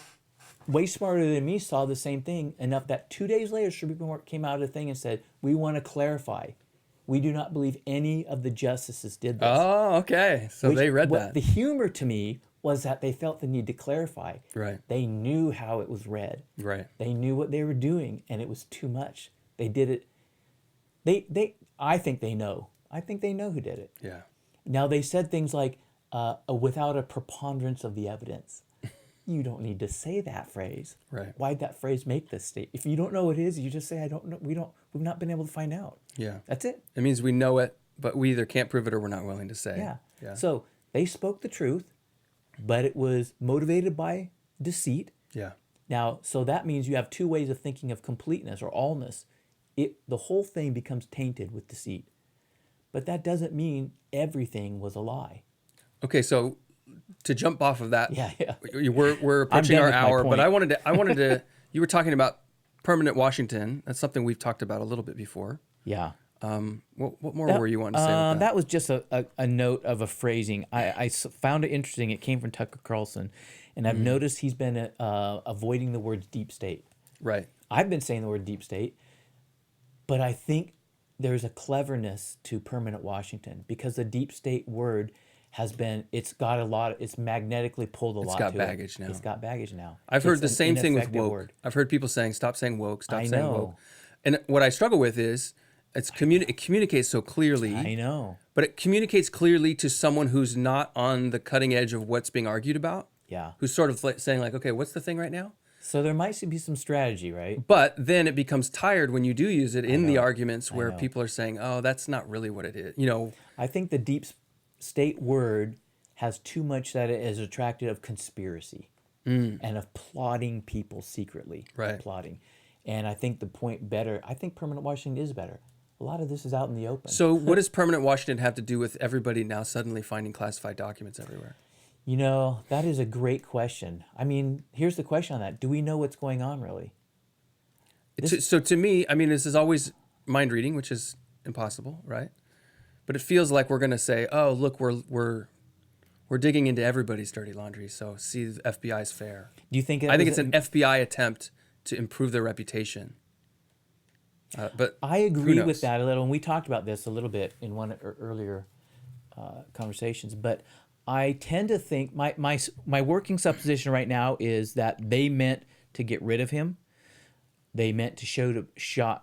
way smarter than me saw the same thing enough that 2 days later, Supreme Court came out of the thing and said, "We want to clarify. We do not believe any of the justices did this." Oh, okay. So they read that. The humor to me was that they felt the need to clarify. Right. They knew how it was read. Right. They knew what they were doing, and it was too much. They did it. I think they know. I think they know who did it. Yeah. Now, they said things like, without a preponderance of the evidence. You don't need to say that phrase. Right. Why'd that phrase make this state? If you don't know what it is, you just say, I don't know. We've not been able to find out. Yeah. That's it. It means we know it, but we either can't prove it or we're not willing to say. Yeah. Yeah. So they spoke the truth, but it was motivated by deceit. Yeah. Now, so that means you have two ways of thinking of completeness or allness. The whole thing becomes tainted with deceit. But that doesn't mean everything was a lie. Okay, so to jump off of that, Yeah. we're approaching done our with my hour, but point. I wanted to. You were talking about permanent Washington. That's something we've talked about a little bit before. Yeah. What more were you wanting to say with that? That was just a note of a phrasing. I found it interesting. It came from Tucker Carlson, and I've noticed he's been avoiding the words deep state. Right. I've been saying the word deep state, but I think there's a cleverness to permanent Washington because the deep state word it's magnetically pulled a lot to it. It's got baggage now. It's got baggage now. I've heard the It's an same thing with ineffective woke. word. I've heard people saying, stop saying woke, stop I saying know. woke. And what I struggle with is it communicates so clearly. I know. But it communicates clearly to someone who's not on the cutting edge of what's being argued about. Yeah. Who's sort of saying like, okay, what's the thing right now? So there might be some strategy, right? But then it becomes tired when you do use it in the arguments where know. people are saying, oh, that's not really what it is. I think the deep state word has too much that it is attracted of conspiracy and of plotting people secretly. Right. Plotting. And I think I think permanent Washington is better. A lot of this is out in the open. So what does permanent Washington have to do with everybody now suddenly finding classified documents everywhere? That is a great question. I mean, here's the question on that. Do we know what's going on, really? So to me, I mean, this is always mind reading, which is impossible, right? But it feels like we're going to say, oh, look, we're digging into everybody's dirty laundry, so see, the FBI's fair. Do you think I think it's an FBI attempt to improve their reputation. But I who agree knows? with that a little, and we talked about this a little bit in one earlier conversations. But I tend to think my working supposition right now is that they meant to get rid of him. They meant to show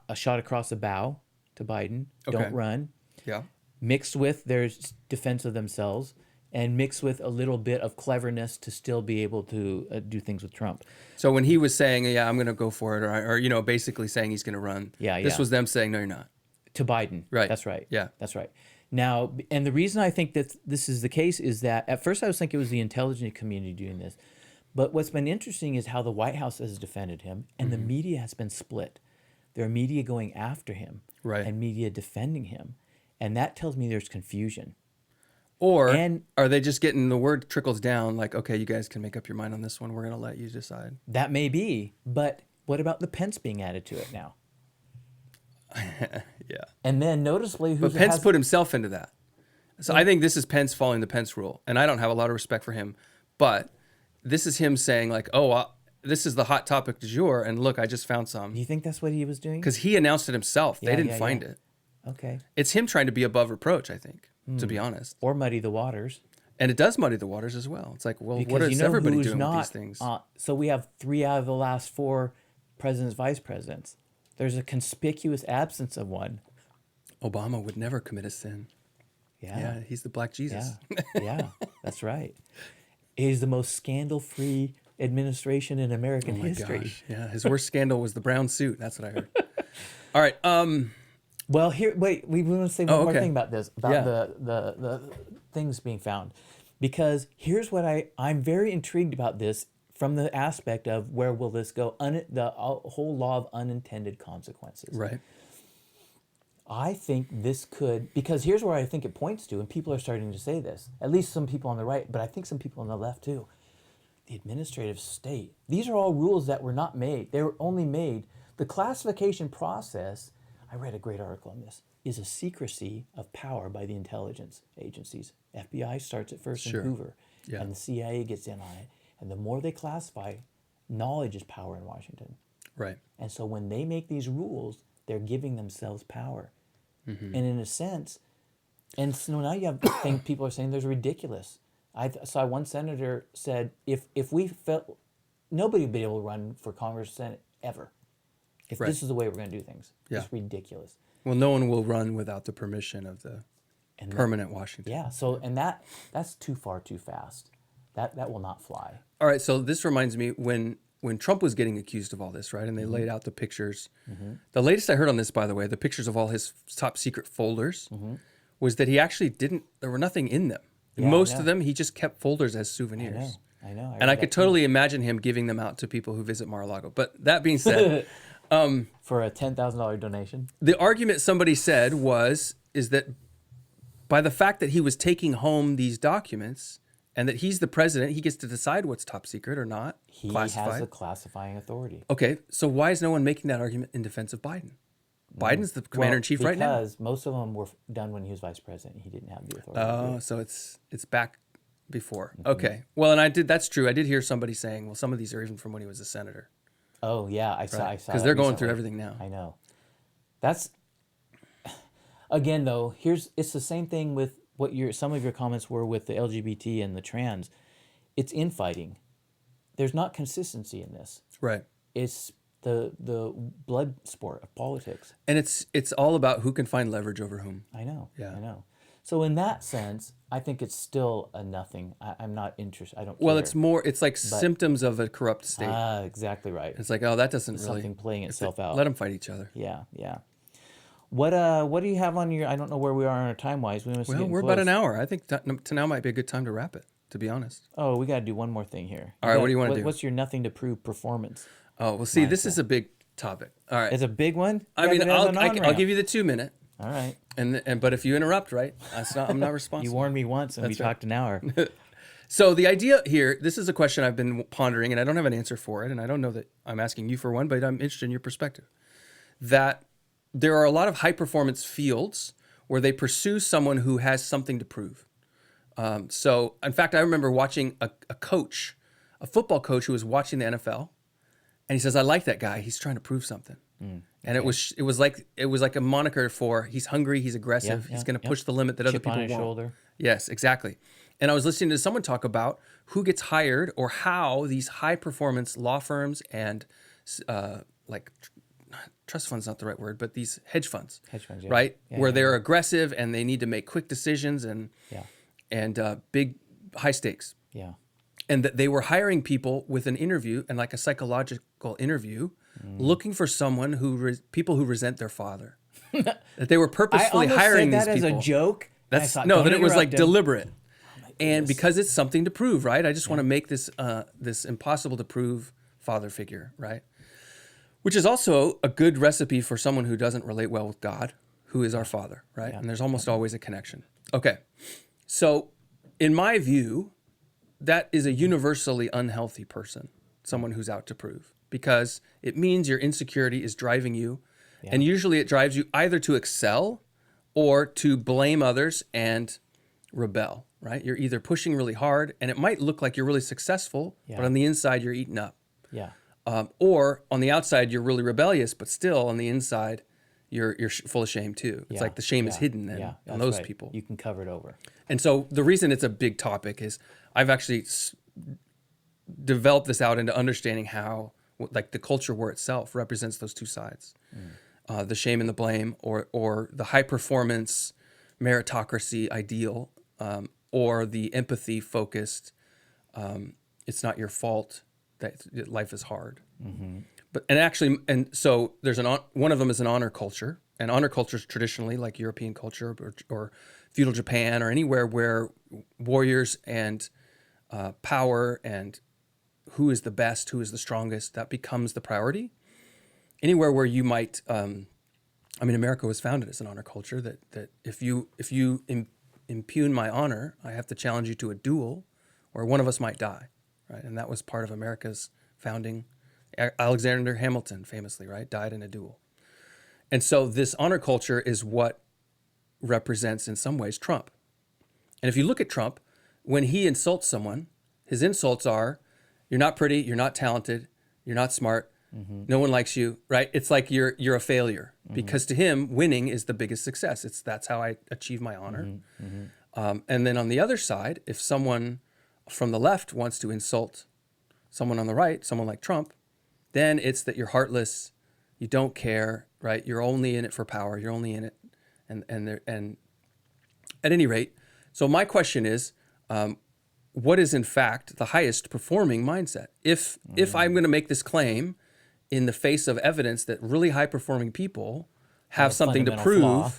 a shot across the bow to Biden. Okay. Don't run. Yeah. Mixed with their defense of themselves, and mixed with a little bit of cleverness to still be able to do things with Trump. So when he was saying, yeah, I'm going to go for it, or basically saying he's going to run, this was them saying, no, you're not. To Biden. Right. That's right. Yeah. That's right. Now, and the reason I think that this is the case is that at first I was thinking it was the intelligence community doing this. But what's been interesting is how the White House has defended him, and the media has been split. There are media going after him, Right. and media defending him. And that tells me there's confusion. Or are they just getting the word trickles down like, okay, you guys can make up your mind on this one. We're going to let you decide. That may be, but what about the Pence being added to it now? Yeah. And then noticeably, But Pence put himself into that. So I think this is Pence following the Pence rule, and I don't have a lot of respect for him, but this is him saying like, "Oh, this is the hot topic du jour, and look, I just found some." Do you think that's what he was doing? Because he announced it himself. They didn't find it. Okay. It's him trying to be above reproach, I think, to be honest. Or muddy the waters. And it does muddy the waters as well. It's like, well, Because what is everybody doing not, with these things? So we have 3 out of the last 4 presidents, vice presidents. There's a conspicuous absence of one. Obama would never commit a sin. Yeah, he's the Black Jesus. Yeah, that's right. He's the most scandal-free administration in American history. Gosh. Yeah, his worst scandal was the brown suit. That's what I heard. All right. Well, we want to say one more okay. thing about this, about the things being found. Because here's what I'm very intrigued about this from the aspect of where will this go, the whole law of unintended consequences. Right. I think this could, because here's where I think it points to, and people are starting to say this, at least some people on the right, but I think some people on the left too. The administrative state. These are all rules that were not made. They were only made. The classification process, I read a great article on this, is a secrecy of power by the intelligence agencies. FBI starts at first in Hoover, and the CIA gets in on it. And the more they classify, knowledge is power in Washington. Right. And so when they make these rules, they're giving themselves power. And in a sense, and so now you have things people are saying there's ridiculous. I saw one senator said, if we felt, nobody would be able to run for Congress, Senate ever. If this is the way we're going to do things. It's ridiculous. Well, no one will run without the permission of the permanent Washington. Yeah, so, and that's too far too fast. That will not fly. All right, so this reminds me when Trump was getting accused of all this, right? And they laid out the pictures. The latest I heard on this, by the way, the pictures of all his top secret folders, was that he actually there were nothing in them. Most of them, he just kept folders as souvenirs. I know. And I could totally imagine him giving them out to people who visit Mar-a-Lago. But that being said, for a $10,000 donation. the argument somebody said is that by the fact that he was taking home these documents and that he's the president, he gets to decide what's top secret or not. He classified. has the classifying authority. Okay, so why is no one making that argument in defense of Biden? Biden's the commander-in-chief right now. Because most of them were done when he was vice president. He didn't have the authority. Oh, so it's back before. Okay. Well, and that's true. I did hear somebody saying, well, some of these are even from when he was a senator. Oh, yeah, I saw because they're going through everything now. I know. That's, again, though, it's the same thing with what some of your comments were with the LGBT and the trans. It's infighting. There's not consistency in this. Right. It's the blood sport of politics. And it's all about who can find leverage over whom. I know. Yeah. I know. So in that sense, I think it's still a nothing. I'm not interested. I don't Well, care. it's like symptoms of a corrupt state. Exactly right. It's like, oh, that doesn't really... Something playing itself out. Let them fight each other. Yeah. What do you have on your... I don't know where we are on our time-wise. We're about an hour. I think to now might be a good time to wrap it, to be honest. Oh, we got to do one more thing here. All right, what do you want to do? What's your nothing to prove performance? Oh, well, see, this is a big topic. All right. It's a big one? I mean, I'll give you the 2 minute. All right. But if you interrupt, right, I'm not responsible. You warned me once and we talked an hour. So the idea here, this is a question I've been pondering, and I don't have an answer for it, and I don't know that I'm asking you for one, but I'm interested in your perspective. That there are a lot of high-performance fields where they pursue someone who has something to prove. So, in fact, I remember watching a football coach who was watching the NFL, and he says, "I like that guy. He's trying to prove something." And it was like a moniker for he's hungry, he's aggressive, he's going to push the limit that other people on his won't. shoulder. Yes, exactly. And I was listening to someone talk about who gets hired or how these high performance law firms and trust funds, not the right word, but these hedge funds, right? Where they're aggressive and they need to make quick decisions and big high stakes. Yeah. And that they were hiring people with an interview and like a psychological interview, looking for someone people who resent their father. That they were purposefully hiring these people. I almost said that as a joke. That it was like deliberate. And because it's something to prove, right? I just want to make this impossible to prove father figure, right? Which is also a good recipe for someone who doesn't relate well with God, who is our Father, right? Yeah. And there's almost always a connection. Okay. So in my view, that is a universally unhealthy person, someone who's out to prove, because it means your insecurity is driving you. Yeah. And usually it drives you either to excel or to blame others and rebel, right? You're either pushing really hard and it might look like you're really successful, Yeah. but on the inside you're eaten up. Yeah. Or on the outside you're really rebellious, but still on the inside you're full of shame too. It's Yeah. like the shame is Yeah. hidden then Yeah. on That's those right. people. You can cover it over. And so the reason it's a big topic is I've actually developed this out into understanding how like the culture war itself represents those two sides. The shame and the blame, or the high performance meritocracy ideal, or the empathy focused, it's not your fault that life is hard. And so there's one of them is an honor culture, and honor culture is traditionally like European culture or feudal Japan or anywhere where warriors and power and who is the best, who is the strongest, that becomes the priority. Anywhere where you might, America was founded as an honor culture that if you impugn my honor, I have to challenge you to a duel, or one of us might die, right? And that was part of America's founding. Alexander Hamilton famously, right, died in a duel. And so this honor culture is what represents in some ways Trump. And if you look at Trump, when he insults someone, his insults are, you're not pretty, you're not talented, you're not smart, no one likes you, right? It's like you're a failure, because to him, winning is the biggest success. That's how I achieve my honor. And then on the other side, if someone from the left wants to insult someone on the right, someone like Trump, then it's that you're heartless, you don't care, right? You're only in it for power, you're only in it, and at any rate. So my question is, what is in fact the highest performing mindset? If I'm going to make this claim in the face of evidence that really high performing people have something to prove flaw.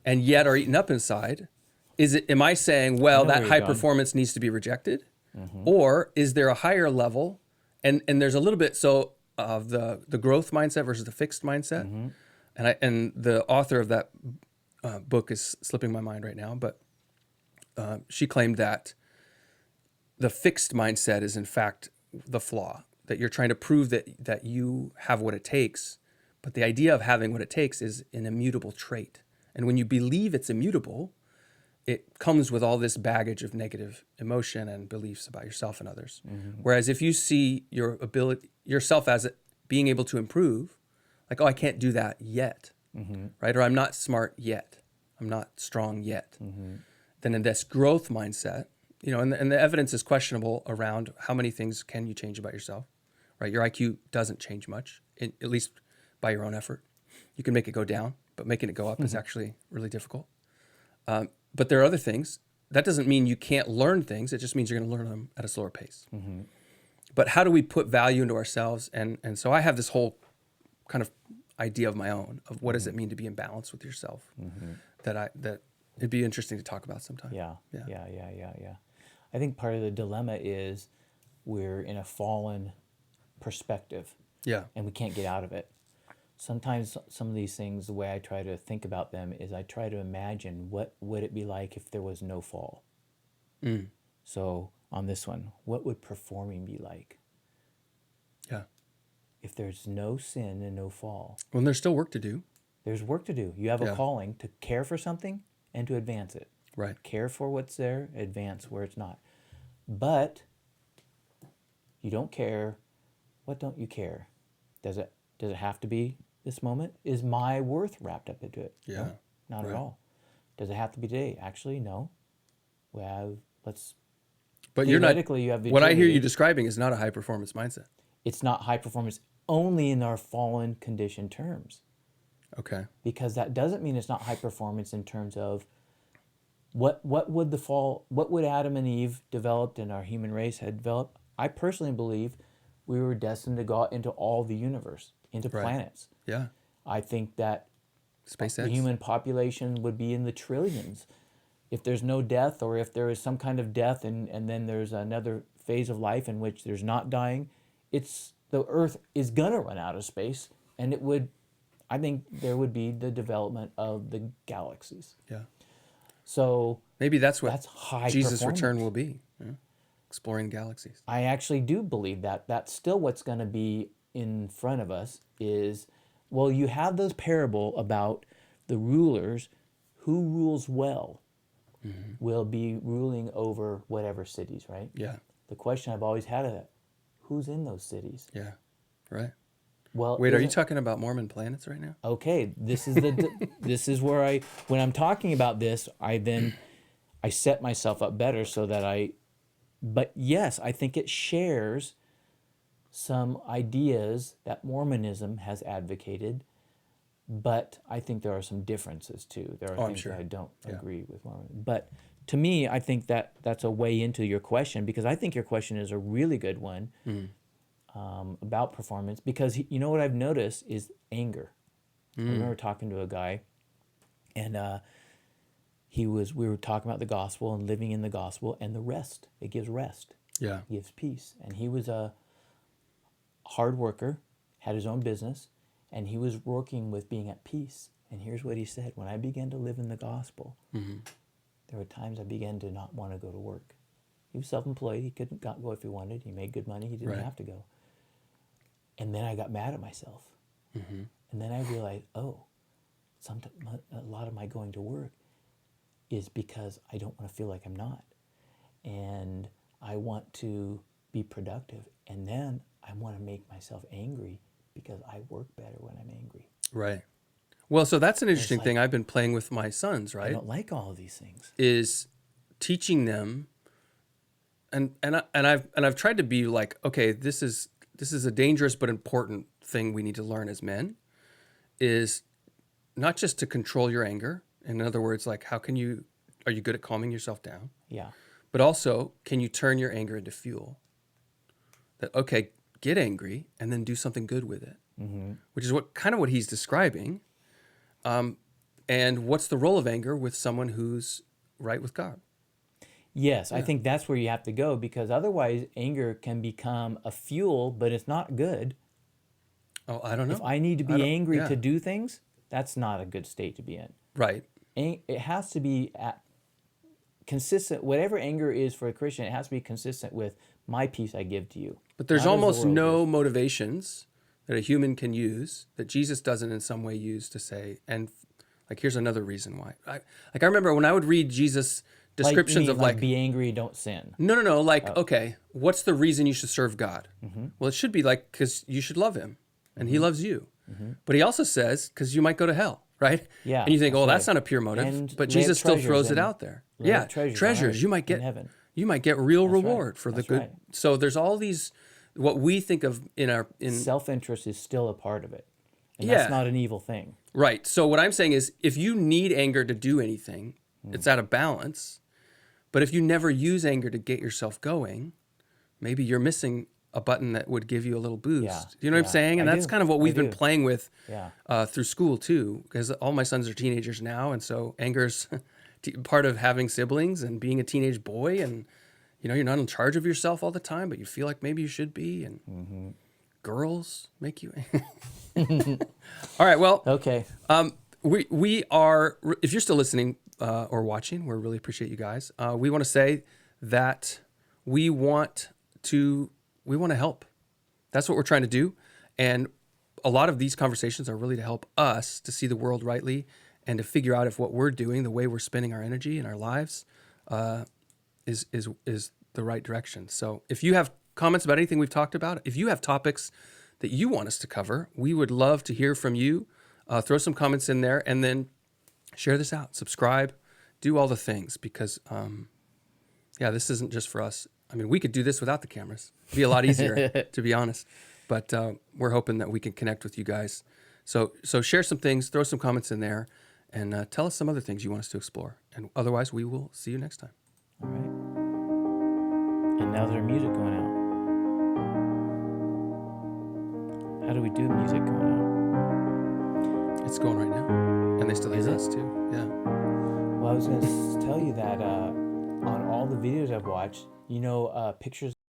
and yet are eaten up inside, am I saying, well, that high performance needs to be rejected? Or is there a higher level? And there's a little bit of the growth mindset versus the fixed mindset. And the author of that book is slipping my mind right now, but she claimed that the fixed mindset is in fact the flaw, that you're trying to prove that you have what it takes. But the idea of having what it takes is an immutable trait. And when you believe it's immutable, it comes with all this baggage of negative emotion and beliefs about yourself and others. Whereas if you see yourself as being able to improve, like, oh, I can't do that yet, right? Or I'm not smart yet. I'm not strong yet. Then in this growth mindset, and the evidence is questionable around how many things can you change about yourself, right? Your IQ doesn't change much, at least by your own effort. You can make it go down, but making it go up is actually really difficult. But there are other things. That doesn't mean you can't learn things. It just means you're going to learn them at a slower pace. But how do we put value into ourselves? And so I have this whole kind of idea of my own of what does it mean to be in balance with yourself, that it'd be interesting to talk about sometime. Yeah. I think part of the dilemma is we're in a fallen perspective. Yeah. And we can't get out of it. Sometimes some of these things, the way I try to think about them is I try to imagine what would it be like if there was no fall. So on this one, what would performing be like? Yeah. If there's no sin and no fall. Well, there's still work to do. There's work to do. You have a calling to care for something and to advance it. Right. Care for what's there, advance where it's not. But you don't care. What don't you care? Does it have to be this moment? Is my worth wrapped up into it? Yeah. No, not at all. Does it have to be today? Actually, no. But you're not. Theoretically, you have What I hear eternity. you describing is not a high performance mindset. It's not high performance only in our fallen condition terms. Okay. Because that doesn't mean it's not high performance in terms of what would Adam and Eve developed and our human race had developed. I personally believe we were destined to go out into all the universe, into planets. Yeah. I think that SpaceX. the human population would be in the trillions. If there's no death, or if there is some kind of death and then there's another phase of life in which there's not dying, the Earth is gonna run out of space, and I think there would be the development of the galaxies. Yeah. So Maybe that's what high Jesus' performance. return will be. Exploring galaxies. I actually do believe that. That's still what's going to be in front of us is, well, you have those parable about the rulers who rules well. will be ruling over whatever cities, right? Yeah. The question I've always had is, who's in those cities? Yeah. Right. Well, Wait, are you talking about Mormon planets right now? okay, this is this is where when I'm talking about this, I set myself up better so that but yes, I think it shares some ideas that Mormonism has advocated, but I think there are some differences too. There are I'm things sure. that I don't Yeah. agree with Mormon. But to me, I think that's a way into your question, because I think your question is a really good one about performance. Because you know what I've noticed is anger. I remember talking to a guy, and we were talking about the gospel and living in the gospel and the rest. It gives rest. Yeah. It gives peace. And he was a hard worker, had his own business, and he was working with being at peace. And here's what he said: when I began to live in the gospel, there were times I began to not want to go to work. He was self-employed. He couldn't go if he wanted. He made good money. He didn't Right. have to go. And then I got mad at myself. And then I realized, a lot of my going to work is because I don't want to feel like I'm not. And I want to be productive. And then I want to make myself angry because I work better when I'm angry. Right. Well, so that's an interesting like- thing I've been playing with my sons, I right? don't like all of these things. Is teaching them, and I've tried to be like, okay, this is a dangerous but important thing we need to learn as men, is not just to control your anger. In other words, like, are you good at calming yourself down? Yeah. But also, can you turn your anger into fuel? That, okay, get angry and then do something good with it, which is what he's describing. And what's the role of anger with someone who's right with God? Yes, I think that's where you have to go, because otherwise anger can become a fuel, but it's not good. Oh, I don't know. If I need to be angry yeah. to do things, that's not a good state to be in. Right. It has to be consistent. Whatever anger is for a Christian, it has to be consistent with my peace I give to you. But there's Not as the almost world no is. motivations that a human can use that Jesus doesn't in some way use to say, and like, here's another reason why. I remember when I would read Jesus' descriptions of like, be angry, don't sin. no, like, okay, what's the reason you should serve God? Well, it should be like, because you should love him and he loves you. But he also says, because you might go to hell, right? Yeah, And you think, that's that's right. not a pure motive. And But lay up Jesus still treasures throws it in- out there. lay Yeah, up treasures on treasures. earth, You might in get heaven. You might get real That's right. reward for the That's good. right. So there's all these, what we think of in Self-interest is still a part of it. And Yeah. that's not an evil thing. right. So what I'm saying is, if you need anger to do anything, it's out of balance. But if you never use anger to get yourself going, maybe you're missing a button that would give you a little boost. Yeah, Do you know what I'm yeah. saying? And I that's do. kind of what I we've been do. playing with Yeah. through school too, because all my sons are teenagers now. And so anger's part of having siblings and being a teenage boy. And, you're not in charge of yourself all the time, but you feel like maybe you should be. And girls make you. All right. Well, Okay. we are, if you're still listening or watching, we really appreciate you guys. We want to say that we want to help. That's what we're trying to do. And a lot of these conversations are really to help us to see the world rightly and to figure out if what we're doing, the way we're spending our energy and our lives, is the right direction. So if you have comments about anything we've talked about, if you have topics that you want us to cover, we would love to hear from you. Throw some comments in there and then share this out, subscribe, do all the things, because this isn't just for us. I mean, we could do this without the cameras. It'd be a lot easier, to be honest. But we're hoping that we can connect with you guys. So share some things, throw some comments in there, and tell us some other things you want us to explore. And otherwise, we will see you next time. All right. And now there's music going out. How do we do music going out? It's going right now. And they still Is hear it? us too. Yeah. Well, I was going to tell you that on all the videos I've watched, pictures